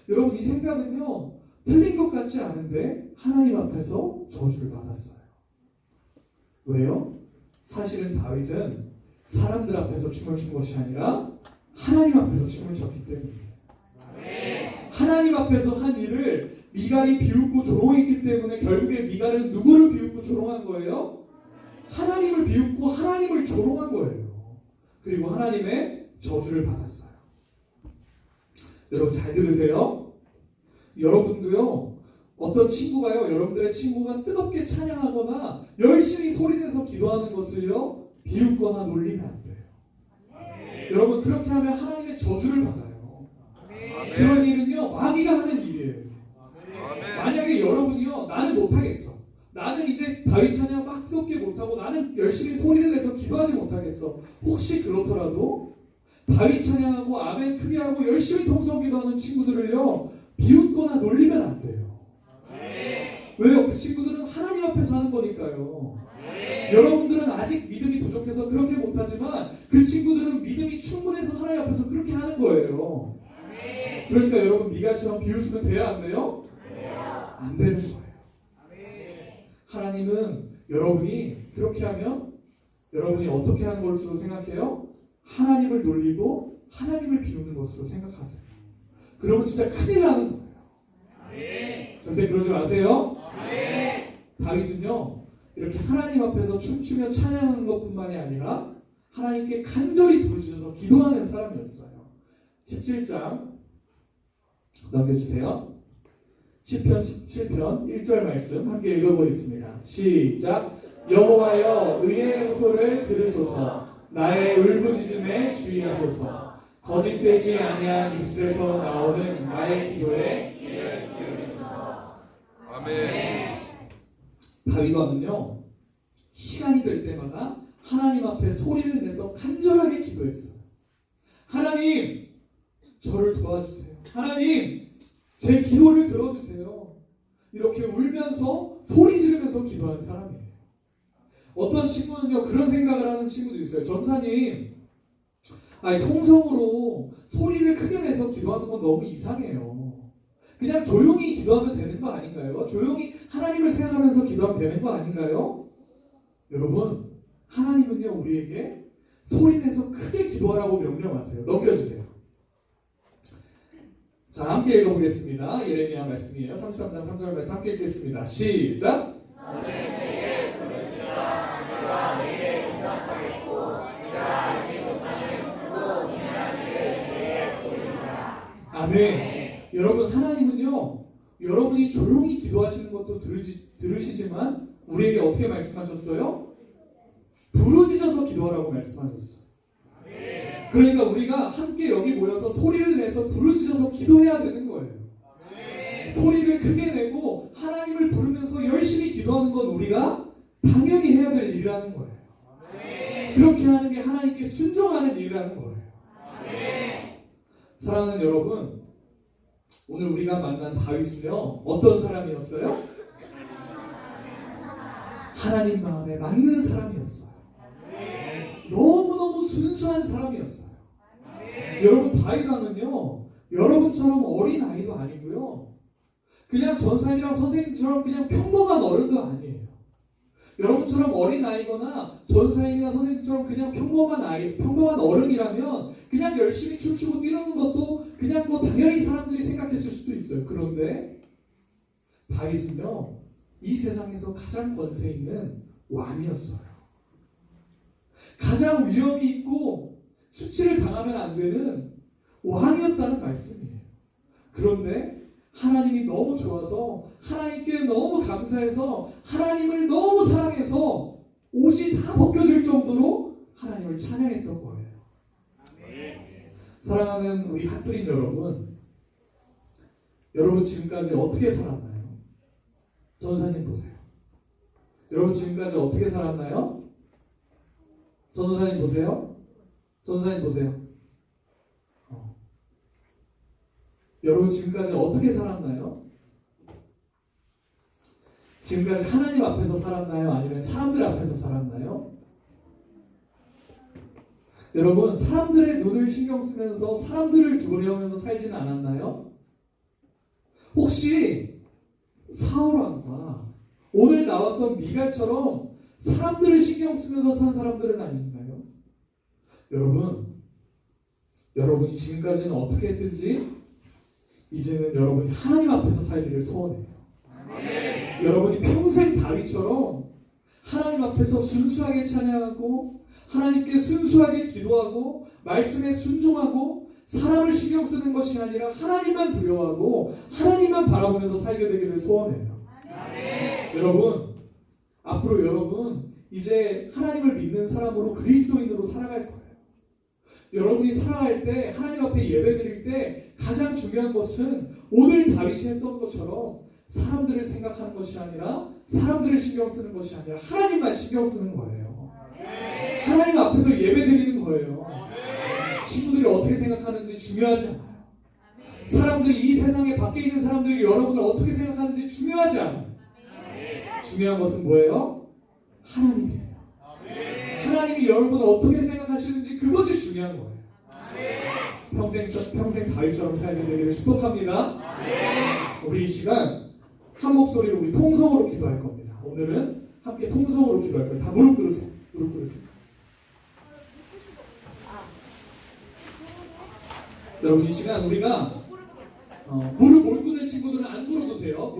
여러분, 이 생각은요, 틀린 것 같지 않은데 하나님 앞에서 저주를 받았어요. 왜요? 사실은 다윗은 사람들 앞에서 춤을 춘 것이 아니라 하나님 앞에서 춤을 췄기 때문이에요. 하나님 앞에서 한 일을 미갈이 비웃고 조롱했기 때문에 결국에 미갈은 누구를 비웃고 조롱한 거예요? 하나님을 비웃고 하나님을 조롱한 거예요. 그리고 하나님의 저주를 받았어요. 여러분 잘 들으세요. 여러분도요, 어떤 친구가요, 여러분들의 친구가 뜨겁게 찬양하거나 열심히 소리내서 기도하는 것을요, 비웃거나 놀리면 안 돼요. 여러분, 그렇게 하면 하나님의 저주를 받아요. 그런 일은요, 마귀가 하는 일이에요. 만약에 여러분이요, 나는 못하겠어, 나는 이제 다윗 찬양 막 뜨겁게 못하고 나는 열심히 소리를 내서 기도하지 못하겠어. 혹시 그렇더라도 다윗 찬양하고 아멘 크게 하고 열심히 통성 기도하는 친구들을요, 비웃거나 놀리면 안 돼요. 왜요? 그 친구들은 하나님 앞에서 하는 거니까요. 여러분들은 아직 믿음이 부족해서 그렇게 못하지만 그 친구들은 믿음이 충분해서 하나님 앞에서 그렇게 하는 거예요. 그러니까 여러분, 미갈처럼 비웃으면 돼요, 안 돼요? 안 되는 거예요. 하나님은 여러분이 그렇게 하면 여러분이 어떻게 하는 것으로 생각해요? 하나님을 놀리고 하나님을 비웃는 것으로 생각하세요. 그러면 진짜 큰일 나는 거예요. 절대 그러지 마세요. 다윗은요, 이렇게 하나님 앞에서 춤추며 찬양하는 것뿐만이 아니라 하나님께 간절히 부르짖어서 기도하는 사람이었어요. 17장 넘겨주세요. 시편 17편 1절 말씀 함께 읽어보겠습니다. 시작. 여호와여, 의의 호소를 들으소서. 나의 울부짖음에 주의하소서. 거짓되지 아니한 입술에서 나오는 나의 기도에 귀를 기울이소서. 아멘. 다윗 왕은요, 시간이 될 때마다 하나님 앞에 소리를 내서 간절하게 기도했어요. 하나님, 저를 도와주세요. 하나님, 제 기도를 들어주세요. 이렇게 울면서 소리 지르면서 기도하는 사람이에요. 어떤 친구는요, 그런 생각을 하는 친구도 있어요. 전사님, 통성으로 소리를 크게 내서 기도하는 건 너무 이상해요. 그냥 조용히 기도하면 되는 거 아닌가요? 조용히 하나님을 생각하면서 기도하면 되는 거 아닌가요? 여러분, 하나님은요, 우리에게 소리내서 크게 기도하라고 명령하세요. 넘겨주세요. 자, 함께 읽어보겠습니다. 예레미야 말씀이에요. 33장 3절 말씀 함께 읽겠습니다. 시작. 아멘. 여러분, 하나님은요, 여러분이 조용히 기도하시는 것도 들으시지만 우리에게 어떻게 말씀하셨어요? 부르짖어서 기도하라고 말씀하셨어요. 그러니까 우리가 함께 여기 모여서 소리를 내서 부르짖어서 기도해야 되는 거예요. 소리를 크게 내고 하나님을 부르면서 열심히 기도하는 건 우리가 당연히 해야 될 일이라는 거예요. 그렇게 하는 게 하나님께 순종하는 일이라는 거예요. 사랑하는 여러분, 오늘 우리가 만난 다윗은요, 어떤 사람이었어요? 하나님 마음에 맞는 사람이었어요. 너무너무 순수한 사람이었어요. 여러분, 다윗 왕은요, 여러분처럼 어린 아이도 아니고요, 그냥 전사님이랑 선생님처럼 그냥 평범한 여러분처럼 어린 아이거나 전사님이나 선생님처럼 그냥 평범한 아이, 평범한 어른이라면 그냥 열심히 춤추고 뛰는 것도 그냥 뭐 당연히 사람들이 생각했을 수도 있어요. 그런데 다윗은요, 이 세상에서 가장 권세 있는 왕이었어요. 가장 위험이 있고 수치를 당하면 안 되는 왕이었다는 말씀이에요. 그런데 하나님이 너무 좋아서, 하나님께 너무 감사해서, 하나님을 너무 사랑해서 옷이 다 벗겨질 정도로 하나님을 찬양했던 거예요. 사랑하는 우리 핫브린 여러분, 여러분 지금까지 어떻게 살았나요? 전사님 보세요. 여러분 지금까지 어떻게 살았나요? 전도사님 보세요. 전도사님 보세요. 여러분 지금까지 어떻게 살았나요? 지금까지 하나님 앞에서 살았나요? 아니면 사람들 앞에서 살았나요? 여러분 사람들의 눈을 신경 쓰면서 사람들을 두려워하면서 살지는 않았나요? 혹시 사울왕과 오늘 나왔던 미갈처럼 사람들을 신경 쓰면서 산 사람들은 아닌가요? 여러분이 지금까지는 어떻게 했든지 이제는 여러분이 하나님 앞에서 살기를 소원해요. 여러분이 평생 다윗처럼 하나님 앞에서 순수하게 찬양하고 하나님께 순수하게 기도하고 말씀에 순종하고 사람을 신경 쓰는 것이 아니라 하나님만 두려워하고 하나님만 바라보면서 살게 되기를 소원해요. 여러분, 앞으로 여러분 이제 하나님을 믿는 사람으로 그리스도인으로 살아갈 거예요. 여러분이 살아갈 때 하나님 앞에 예배드릴 때 가장 중요한 것은 오늘 다윗이 했던 것처럼 사람들을 생각하는 것이 아니라 사람들을 신경 쓰는 것이 아니라 하나님만 신경 쓰는 거예요. 하나님 앞에서 예배드리는 거예요. 친구들이 어떻게 생각하는지 중요하지 않아요. 사람들이 이 세상에 밖에 있는 사람들이 여러분을 어떻게 생각하는지 중요하지 않아요. 중요한 것은 뭐예요? 하나님이에요. 하나님이 여러분을 어떻게 생각하시는지 그것이 중요한 거예요. 평생 다윗처럼 살게 되기를 축복합니다. 우리 이 시간 한 목소리로 우리 통성으로 기도할 겁니다. 오늘은 함께 통성으로 기도할 거예요. 다 무릎 꿇으세요. 무릎 꿇으세요. 여러분 이 시간 우리가 무릎 못 꿇는 친구들은 안 꿇어도 돼요.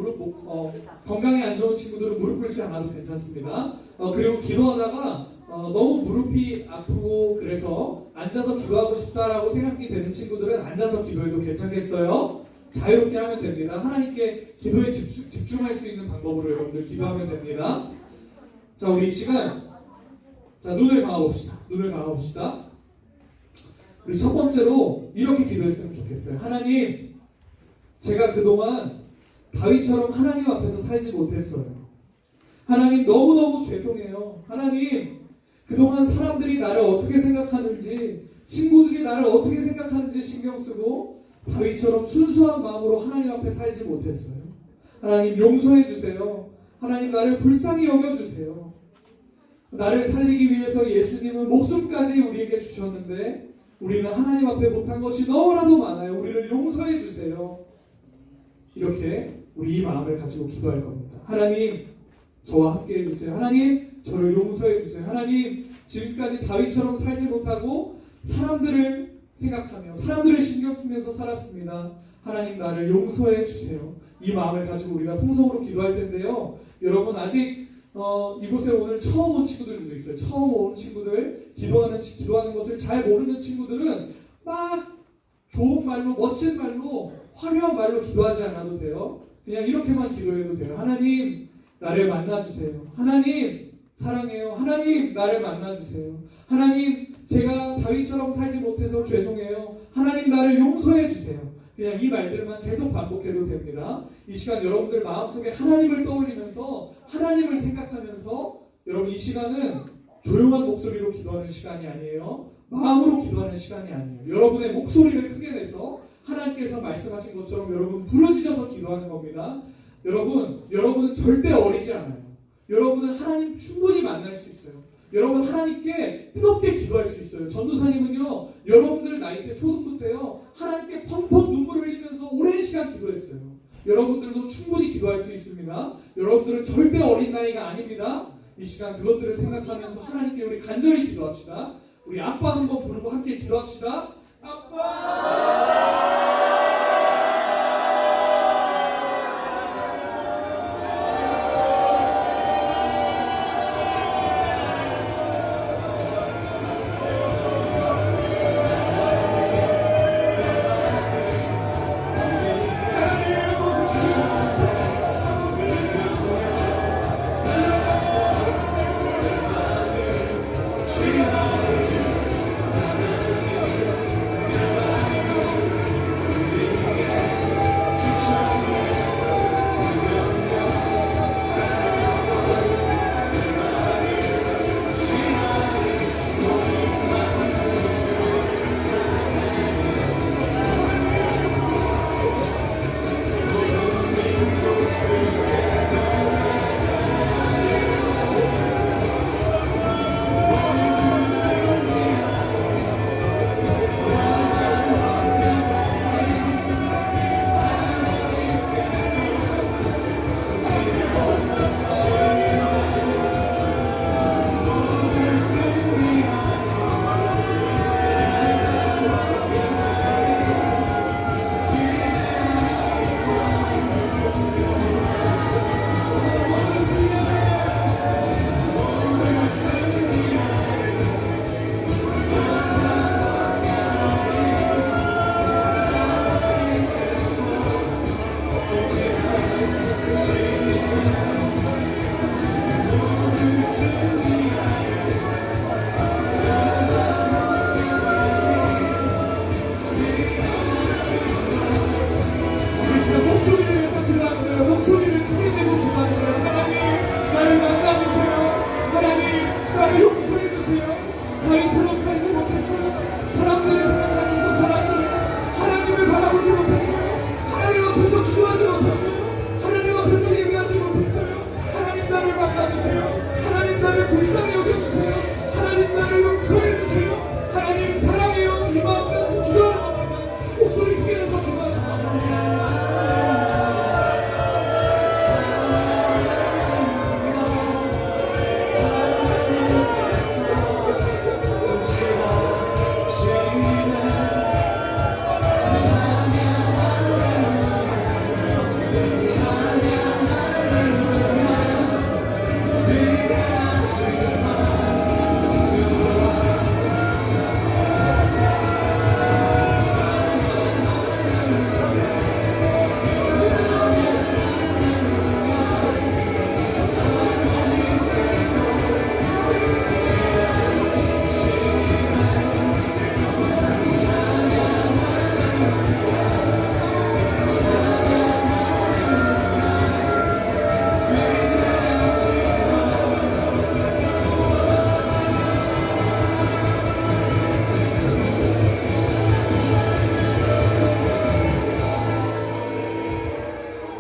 건강에 안 좋은 친구들은 무릎 꿇지 않아도 괜찮습니다. 그리고 기도하다가 너무 무릎이 아프고 그래서 앉아서 기도하고 싶다라고 생각이 되는 친구들은 앉아서 기도해도 괜찮겠어요? 자유롭게 하면 됩니다. 하나님께 기도에 집중할 수 있는 방법으로 여러분들 기도하면 됩니다. 자, 우리 이 시간 눈을 감아봅시다. 눈을 감아봅시다. 우리 첫 번째로 이렇게 기도했으면 좋겠어요. 하나님, 제가 그동안 다윗처럼 하나님 앞에서 살지 못했어요. 하나님 너무너무 죄송해요. 하나님, 그동안 사람들이 나를 어떻게 생각하는지, 친구들이 나를 어떻게 생각하는지 신경 쓰고 다윗처럼 순수한 마음으로 하나님 앞에 살지 못했어요. 하나님 용서해 주세요. 하나님 나를 불쌍히 여겨주세요. 나를 살리기 위해서 예수님은 목숨까지 우리에게 주셨는데 우리는 하나님 앞에 못한 것이 너무나도 많아요. 우리를 용서해 주세요. 이렇게 우리 이 마음을 가지고 기도할 겁니다. 하나님, 저와 함께 해주세요. 하나님, 저를 용서해 주세요. 하나님, 지금까지 다윗처럼 살지 못하고 사람들을 생각하며 사람들을 신경 쓰면서 살았습니다. 하나님, 나를 용서해 주세요. 이 마음을 가지고 우리가 통성으로 기도할 텐데요. 여러분, 아직 이곳에 오늘 처음 온 친구들도 있어요. 처음 온 친구들, 기도하는 것을 잘 모르는 친구들은 막 좋은 말로, 멋진 말로, 화려한 말로 기도하지 않아도 돼요. 그냥 이렇게만 기도해도 돼요. 하나님, 나를 만나주세요. 하나님, 사랑해요. 하나님, 나를 만나주세요. 하나님, 제가 다윗처럼 살지 못해서 죄송해요. 하나님, 나를 용서해 주세요. 그냥 이 말들만 계속 반복해도 됩니다. 이 시간 여러분들 마음속에 하나님을 떠올리면서 하나님을 생각하면서 여러분 이 시간은 조용한 목소리로 기도하는 시간이 아니에요. 마음으로 기도하는 시간이 아니에요. 여러분의 목소리를 크게 내서 하나님께서 말씀하신 것처럼 여러분 부르짖어서 기도하는 겁니다. 여러분은 절대 어리지 않아요. 여러분은 하나님 충분히 만날 수 있어요. 여러분 하나님께 뜨겁게 기도할 수 있어요. 전도사님은요, 여러분들 나이 때 초등부 때요, 하나님께 펑펑 눈물 흘리면서 오랜 시간 기도했어요. 여러분들도 충분히 기도할 수 있습니다. 여러분들은 절대 어린 나이가 아닙니다. 이 시간 그것들을 생각하면서 하나님께 우리 간절히 기도합시다. 우리 아빠 한번 부르고 함께 기도합시다. 아빠!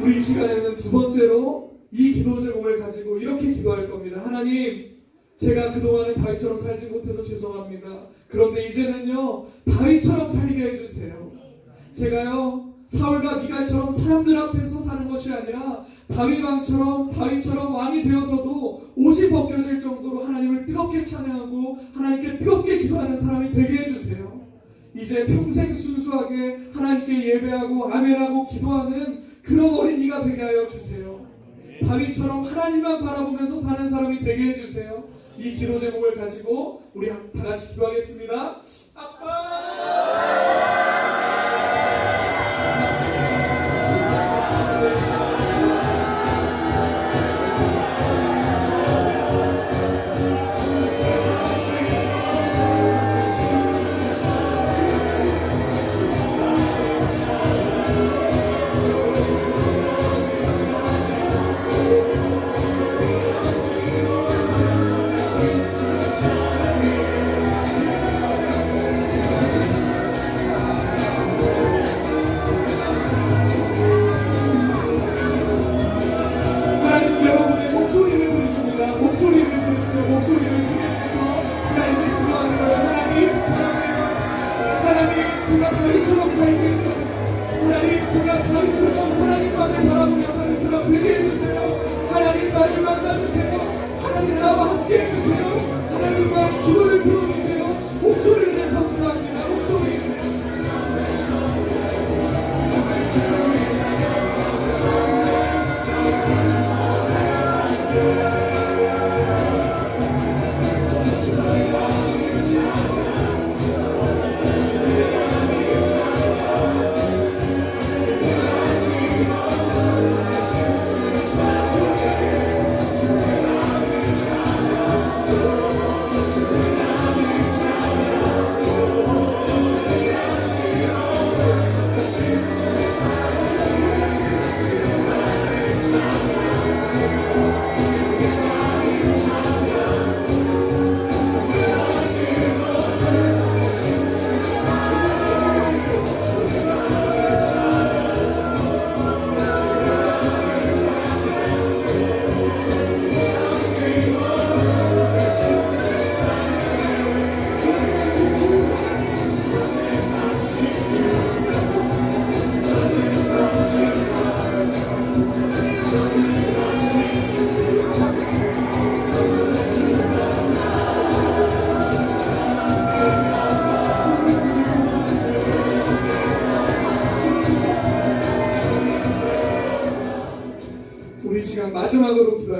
우리 이 시간에는 두 번째로 이 기도 제목을 가지고 이렇게 기도할 겁니다. 하나님, 제가 그동안은 다윗처럼 살지 못해서 죄송합니다. 그런데 이제는요, 다윗처럼 살게 해주세요. 제가요, 사울과 미갈처럼 사람들 앞에서 사는 것이 아니라 다윗처럼 왕이 되어서도 옷이 벗겨질 정도로 하나님을 뜨겁게 찬양하고 하나님께 뜨겁게 기도하는 사람이 되게 해주세요. 이제 평생 순수하게 하나님께 예배하고 아멘하고 기도하는 그런 어린이가 되게 하여 주세요. 다윗처럼 하나님만 바라보면서 사는 사람이 되게 해주세요. 이 기도 제목을 가지고 우리 다 같이 기도하겠습니다. 아빠!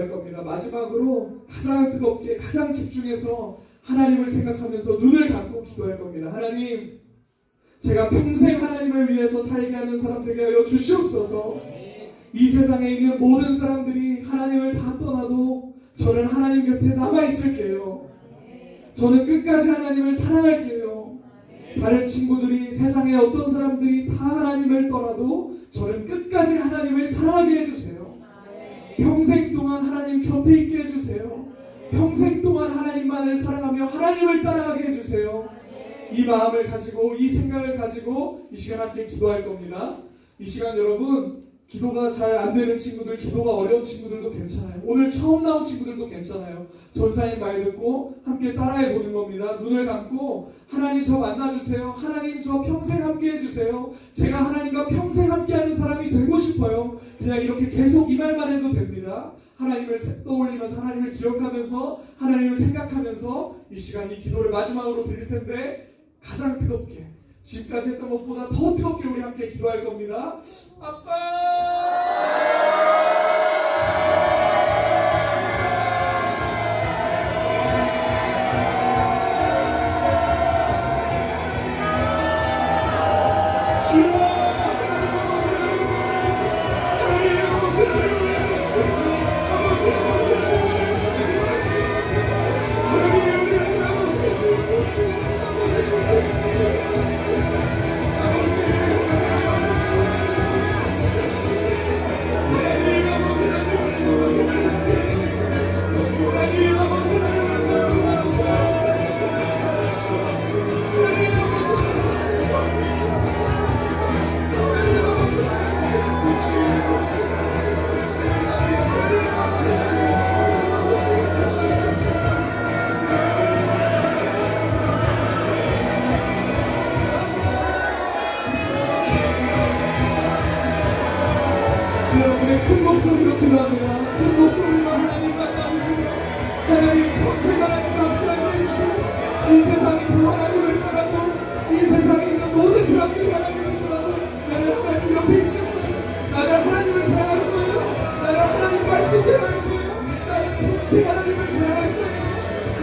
기도할 겁니다. 마지막으로 가장 뜨겁게 가장 집중해서 하나님을 생각하면서 눈을 감고 기도할 겁니다. 하나님, 제가 평생 하나님을 위해서 살게 하는 사람 되게 하여 주시옵소서. 이 세상에 있는 모든 사람들이 하나님을 다 떠나도 저는 하나님 곁에 남아있을게요. 저는 끝까지 하나님을 사랑할게요. 다른 친구들이, 세상에 어떤 사람들이 다 하나님을 떠나도 저는 끝까지 하나님을 사랑하게 해주세요. 평생 동안 하나님 곁에 있게 해주세요. 평생 동안 하나님만을 사랑하며 하나님을 따라가게 해주세요. 이 마음을 가지고, 이 생각을 가지고 이 시간 함께 기도할 겁니다. 이 시간 여러분, 기도가 잘 안 되는 친구들, 기도가 어려운 친구들도 괜찮아요. 오늘 처음 나온 친구들도 괜찮아요. 전사님 말 듣고 함께 따라해 보는 겁니다. 눈을 감고 하나님 저 만나주세요. 하나님 저 평생 함께 해주세요. 제가 하나님과 평생 함께하는 사람이 되고 싶어요. 그냥 이렇게 계속 이 말만 해도 됩니다. 하나님을 떠올리면서, 하나님을 기억하면서, 하나님을 생각하면서 이 시간 이 기도를 마지막으로 드릴 텐데 가장 뜨겁게, 지금까지 했던 것보다 더 뜨겁게 우리 함께 기도할 겁니다. 여러분의 큰 목소리로 기도합니다. 큰 목소리로 하나님 만나주시고 하나님 평생 하나님과 함께하게 해주시고 이 세상이 다 하나님을 떠나고 이 세상에 있는 모든 사람들이 하나님을 떠나고 나는 하나님 옆에 있을 거예요. 나는 하나님을 사랑할 거예요. 나는 하나님 말씀대로 할 거예요. 나는 평생 하나님을 사랑할 거예요.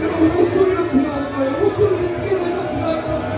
여러분 목소리로 기도하는 거예요. 목소리를 크게 내서 기도하는 거예요.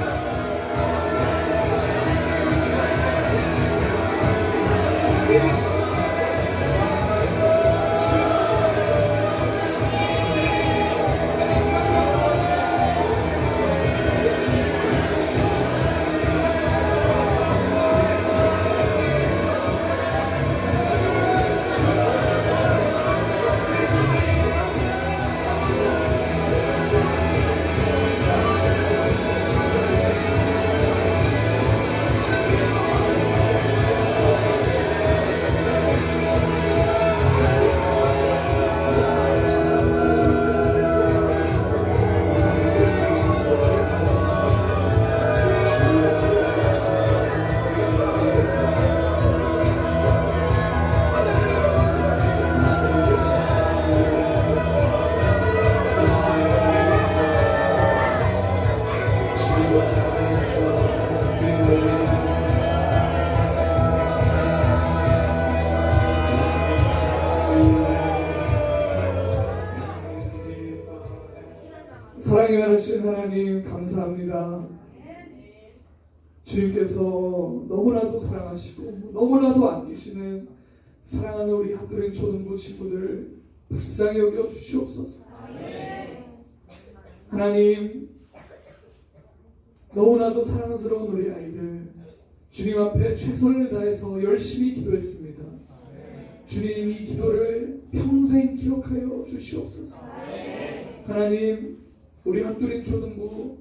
사랑이 많으신 하나님 감사합니다. 주님께서 너무나도 사랑하시고 너무나도 아끼시는 사랑하는 우리 학교인 초등부 친구들 불쌍히 여겨 주시옵소서. 하나님, 너무나도 사랑스러운 우리 아이들 주님 앞에 최선을 다해서 열심히 기도했습니다. 주님, 이 기도를 평생 기억하여 주시옵소서. 하나님, 우리 학교인 초등부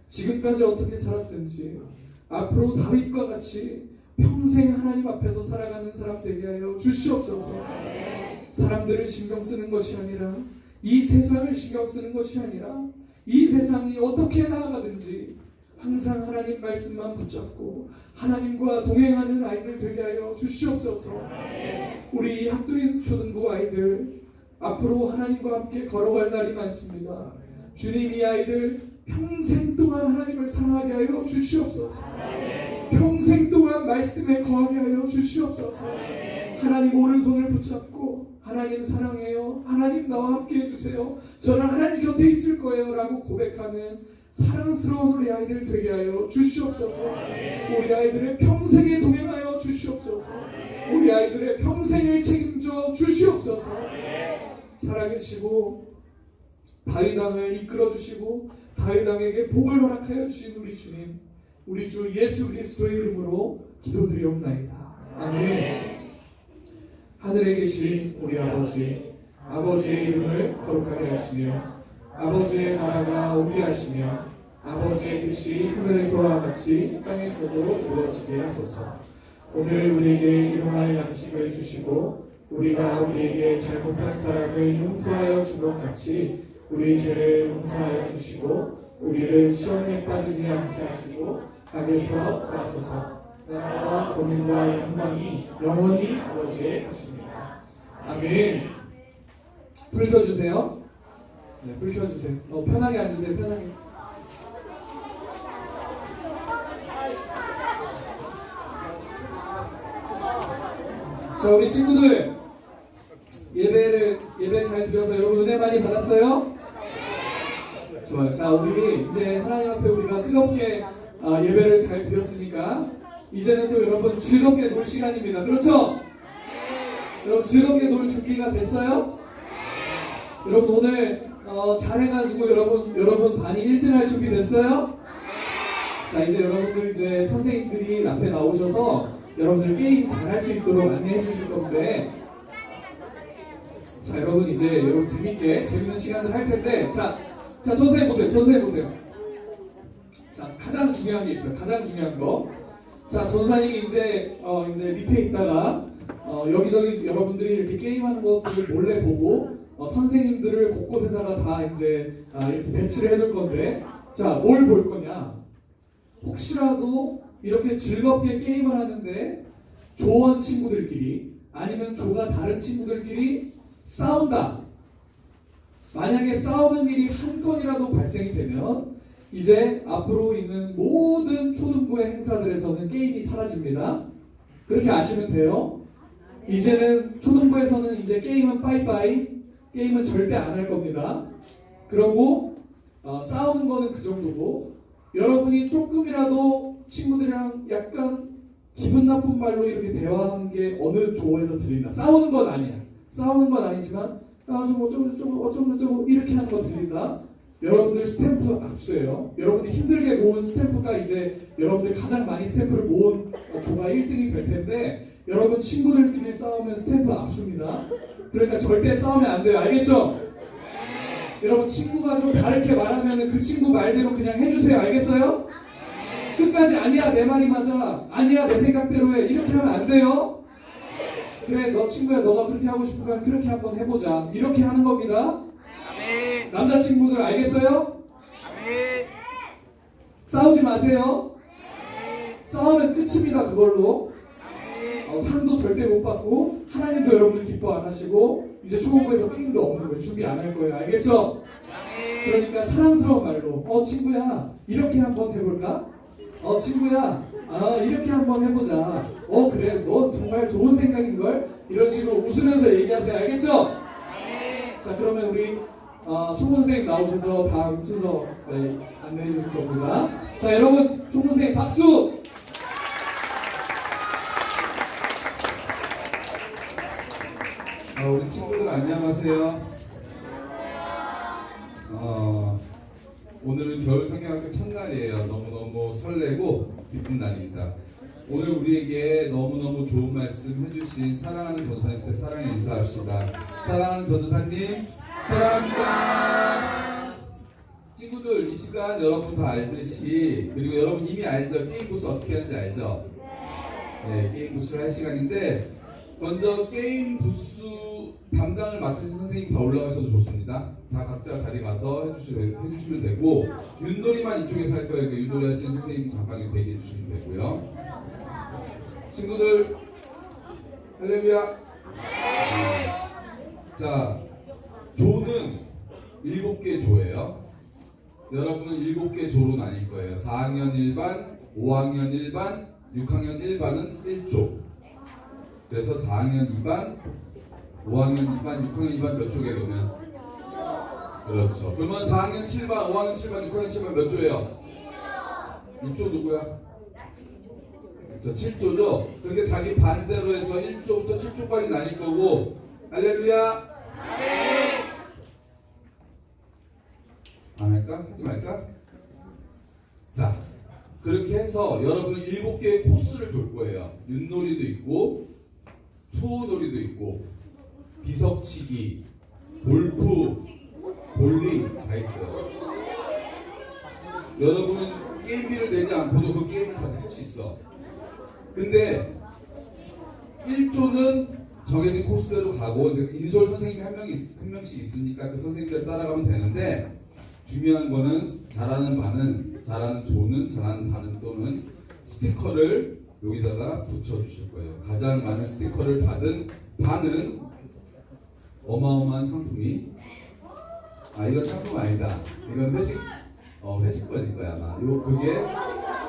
지금까지 어떻게 살았든지 앞으로 다윗과 같이 평생 하나님 앞에서 살아가는 사람 되게 하여 주시옵소서. 사람들을 신경 쓰는 것이 아니라, 이 세상을 신경 쓰는 것이 아니라, 이 세상이 어떻게 나아가든지 항상 하나님 말씀만 붙잡고 하나님과 동행하는 아이들 되게 하여 주시옵소서. 우리 학교인 초등부 아이들 앞으로 하나님과 함께 걸어갈 날이 많습니다. 주님, 이 아이들 평생 동안 하나님을 사랑하게 하여 주시옵소서. 평생 동안 말씀에 거하게 하여 주시옵소서. 하나님 오른손을 붙잡고 하나님 사랑해요. 하나님 나와 함께 해주세요. 저는 하나님 곁에 있을 거예요. 라고 고백하는 사랑스러운 우리 아이들 되게 하여 주시옵소서. 우리 아이들의 평생에 동행하여 주시옵소서. 우리 아이들의 평생을 책임져 주시옵소서. 살아계시고 다윗 왕을 이끌어 주시고 다윗 왕에게 복을 허락하여 주신 우리 주님, 우리 주 예수 그리스도의 이름으로 기도드리옵나이다. 아멘. 하늘에 계신 우리 아버지, 아버지의 이름을 거룩하게 하시며 아버지의 나라가 오게 하시며 아버지의 뜻이 하늘에서와 같이 땅에서도 이루어지게 하소서. 오늘 우리에게 일용할 양식을 주시고 우리가 우리에게 잘못한 사람을 용서하여 준 것 같이 우리 죄를 용서하여 주시고 우리를 시험에 빠지지 않게 하시고 악에서 구하소서. 나라와 권능과 영광이 영원히 아버지의 것입니다. 아멘. 불 켜주세요. 네, 불 켜주세요. 편하게 앉으세요. 편하게. 자, 우리 친구들 예배 잘 드려서 여러분 은혜 많이 받았어요? 좋아요. 자, 우리 이제 하나님 앞에 우리가 뜨겁게 예배를 잘 드렸으니까 이제는 또 여러분 즐겁게 놀 시간입니다. 그렇죠? 여러분 즐겁게 놀 준비가 됐어요? 여러분 오늘 잘해가지고 여러분 반이 1등 할 준비 됐어요? 자, 이제 여러분들 이제 선생님들이 앞에 나오셔서 여러분들 게임 잘할 수 있도록 안내해 주실 건데, 자, 여러분 이제 여러분 재밌는 시간을 할 텐데, 자 선생님 보세요. 자, 가장 중요한 게 있어요. 가장 중요한 거. 자, 전사님이 이제 밑에 있다가 여기저기 여러분들이 이렇게 게임하는 것들을 몰래 보고 선생님들을 곳곳에다가 다 이제 이렇게 배치를 해둘 건데, 자, 뭘 볼 거냐? 혹시라도 이렇게 즐겁게 게임을 하는데 조원 친구들끼리 아니면 조가 다른 친구들끼리 싸운다. 만약에 싸우는 일이 한 건이라도 발생이 되면 이제 앞으로 있는 모든 초등부의 행사들에서는 게임이 사라집니다. 그렇게 아시면 돼요. 이제는 초등부에서는 이제 게임은 빠이빠이, 게임은 절대 안 할 겁니다. 그러고 싸우는 거는 그 정도고, 여러분이 조금이라도 친구들이랑 약간 기분 나쁜 말로 이렇게 대화하는 게 어느 조에서 들린다. 싸우는 건 아니야. 싸우는 건 아니지만 좀 어쩌고 이렇게 하는 거 들린다. 여러분들 스탬프 압수예요. 여러분이 힘들게 모은 스탬프가 이제 여러분들 가장 많이 스탬프를 모은 조가 1등이 될 텐데, 여러분 친구들끼리 싸우면 스탬프 압수입니다. 그러니까 절대 싸우면 안 돼요. 알겠죠? 여러분 친구가 좀 다르게 말하면 그 친구 말대로 그냥 해주세요. 알겠어요? 끝까지 아니야 내 말이 맞아, 아니야 내 생각대로 해, 이렇게 하면 안 돼요. 그래, 너 친구야 너가 그렇게 하고 싶으면 그렇게 한번 해보자, 이렇게 하는 겁니다. 남자친구들 알겠어요? 싸우지 마세요. 싸우면 끝입니다. 그걸로 상도 절대 못 받고 하나님도 여러분들 기뻐 안 하시고 이제 초공부에서 게임도 없는 거예요. 준비 안 할 거예요. 알겠죠? 그러니까 사랑스러운 말로 친구야 이렇게 한번 해볼까? 친구야 이렇게 한번 해보자. 그래 너 정말 좋은 생각인걸? 이런 식으로 웃으면서 얘기하세요. 알겠죠? 자, 그러면 우리 총무 선생님 나오셔서 다음 순서 안내해 주실 겁니다. 자, 여러분 총무 선생님 박수! 우리 친구들 안녕하세요. 오늘은 겨울 성경학교 첫날이에요. 너무너무 설레고 기쁜 날입니다. 오늘 우리에게 너무너무 좋은 말씀 해주신 사랑하는 전도사님께 사랑의 인사합시다. 사랑하는 전도사님 사랑합니다. 친구들, 이 시간 여러분 다 알듯이, 그리고 여러분 이미 알죠? 게임 부스 어떻게 하는지 알죠? 네, 게임 부스를 할 시간인데, 먼저 게임 부스 담당을 맡으신 선생님 다 올라가셔도 좋습니다. 다 각자 자리 가서 해주시면 되고, 윷놀이만 이쪽에서 할 거예요. 그러니까 윷놀이 하시는 선생님 잠깐 대기해 주시면 되고요. 친구들, 할렐루야. 자, 조는 7개 조예요. 여러분은 7개 조로 나뉠 거예요. 4학년 1반, 5학년 1반, 6학년 1반은 1조. 그래서 4학년 2반, 5학년 2반, 6학년 2반 몇 조게 되면? 그렇죠. 그러면 4학년 7반, 5학년 7반, 6학년 7반 몇 조예요? 6조 누구야? 그렇죠. 7조죠. 그렇게 자기 반대로 해서 1조부터 7조까지 나뉠 거고 할렐루야. 안 할까? 하지 말까? 자, 그렇게 해서 여러분은 7개의 코스를 돌 거예요. 윷놀이도 있고 소놀이도 있고 비석치기, 골프, 볼링 다 있어요. 여러분은 게임비를 내지 않고도 그 게임을 다 할 수 있어. 근데 1조는 정해진 코스대로 가고 이제 인솔 선생님이 한 명씩 있으니까 그 선생님대로 따라가면 되는데 중요한 거는 잘하는 반은, 잘하는 조는, 잘하는 반은 또는 스티커를 여기다가 붙여주실 거예요. 가장 많은 스티커를 받은 반은 어마어마한 상품이, 이건 상품 아니다. 이건 회식권일 거야 아마. 그게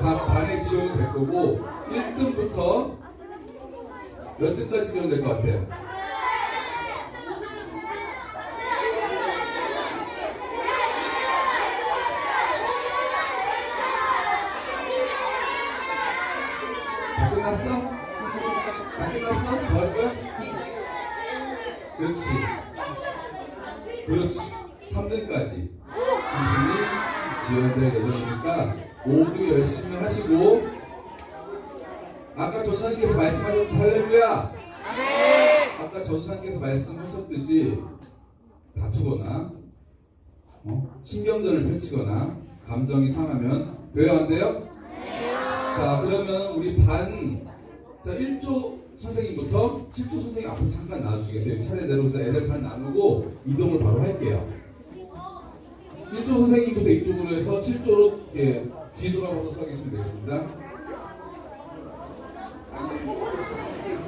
각 반에 지원이 될 거고 1등부터 몇 등까지 지원될 것 같아요? 다 끝났어? 다 끝났어? 더 할 거야? 그렇지. 그렇지. 3등까지 상품이 지원될 예정이니까 모두 열심히 하시고 아까 전사님께서 말씀하셨 할렐루야. 아까 전사님께서 말씀하셨듯이 다투거나 신경전을 펼치거나 감정이 상하면 돼요 안 돼요? 자 그러면 우리 반, 자 1조 선생님부터 7조 선생님 앞으로 잠깐 나와주시겠어요? 차례대로. 그래서 애들 반 나누고 이동을 바로 할게요. 1조 선생님부터 이쪽으로 해서 7조로 뒤돌아봐서 서 계시면 되겠습니다.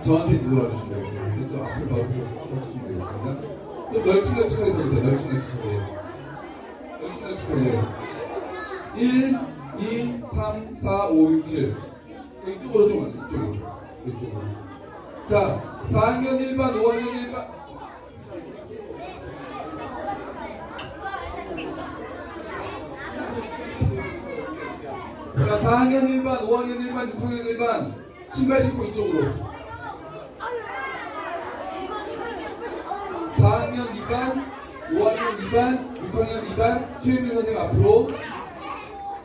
저한테 들어와주시면 되겠습니다. 저 앞으로 바로 서주시면 되겠습니다. 좀 널찍널찍하게 서주세요. 널찍널찍하게. 널찍널찍하게. 1, 2, 3, 4, 5, 6, 7. 이쪽으로 좀 앉아. 이쪽으로. 자, 4학년 1반, 5학년 1반. 자, 4학년 1반, 5학년 1반, 6학년 1반 신발 신고 이쪽으로. 4학년 2반, 5학년 2반, 6학년 2반 최유민 선생님 앞으로.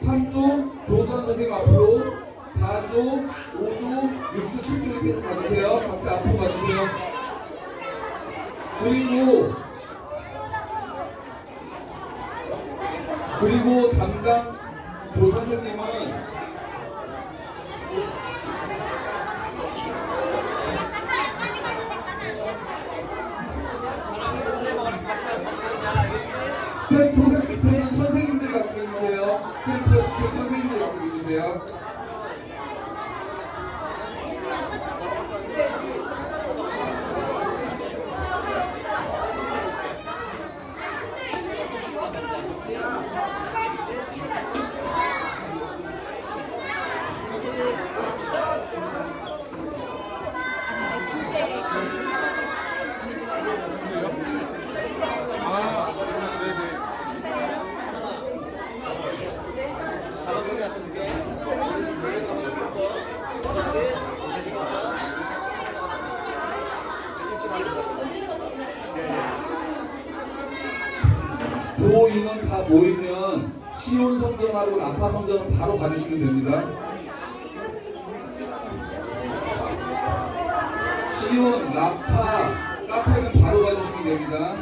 3조 조던 선생님 앞으로. 4조, 5조, 6조, 7조 이렇게 해서 가주세요. 각자 앞으로 가주세요. 그리고 담당 조 선생님은 스탬프 획기표는 선생님들 갖고 계세요. 스탬프 획기표 선생님들 갖고 계세요. 조 인원 다 모이면 시온 성전하고 나파 성전은 바로 가주시면 됩니다. 시온, 나파, 카페는 바로 가주시면 됩니다.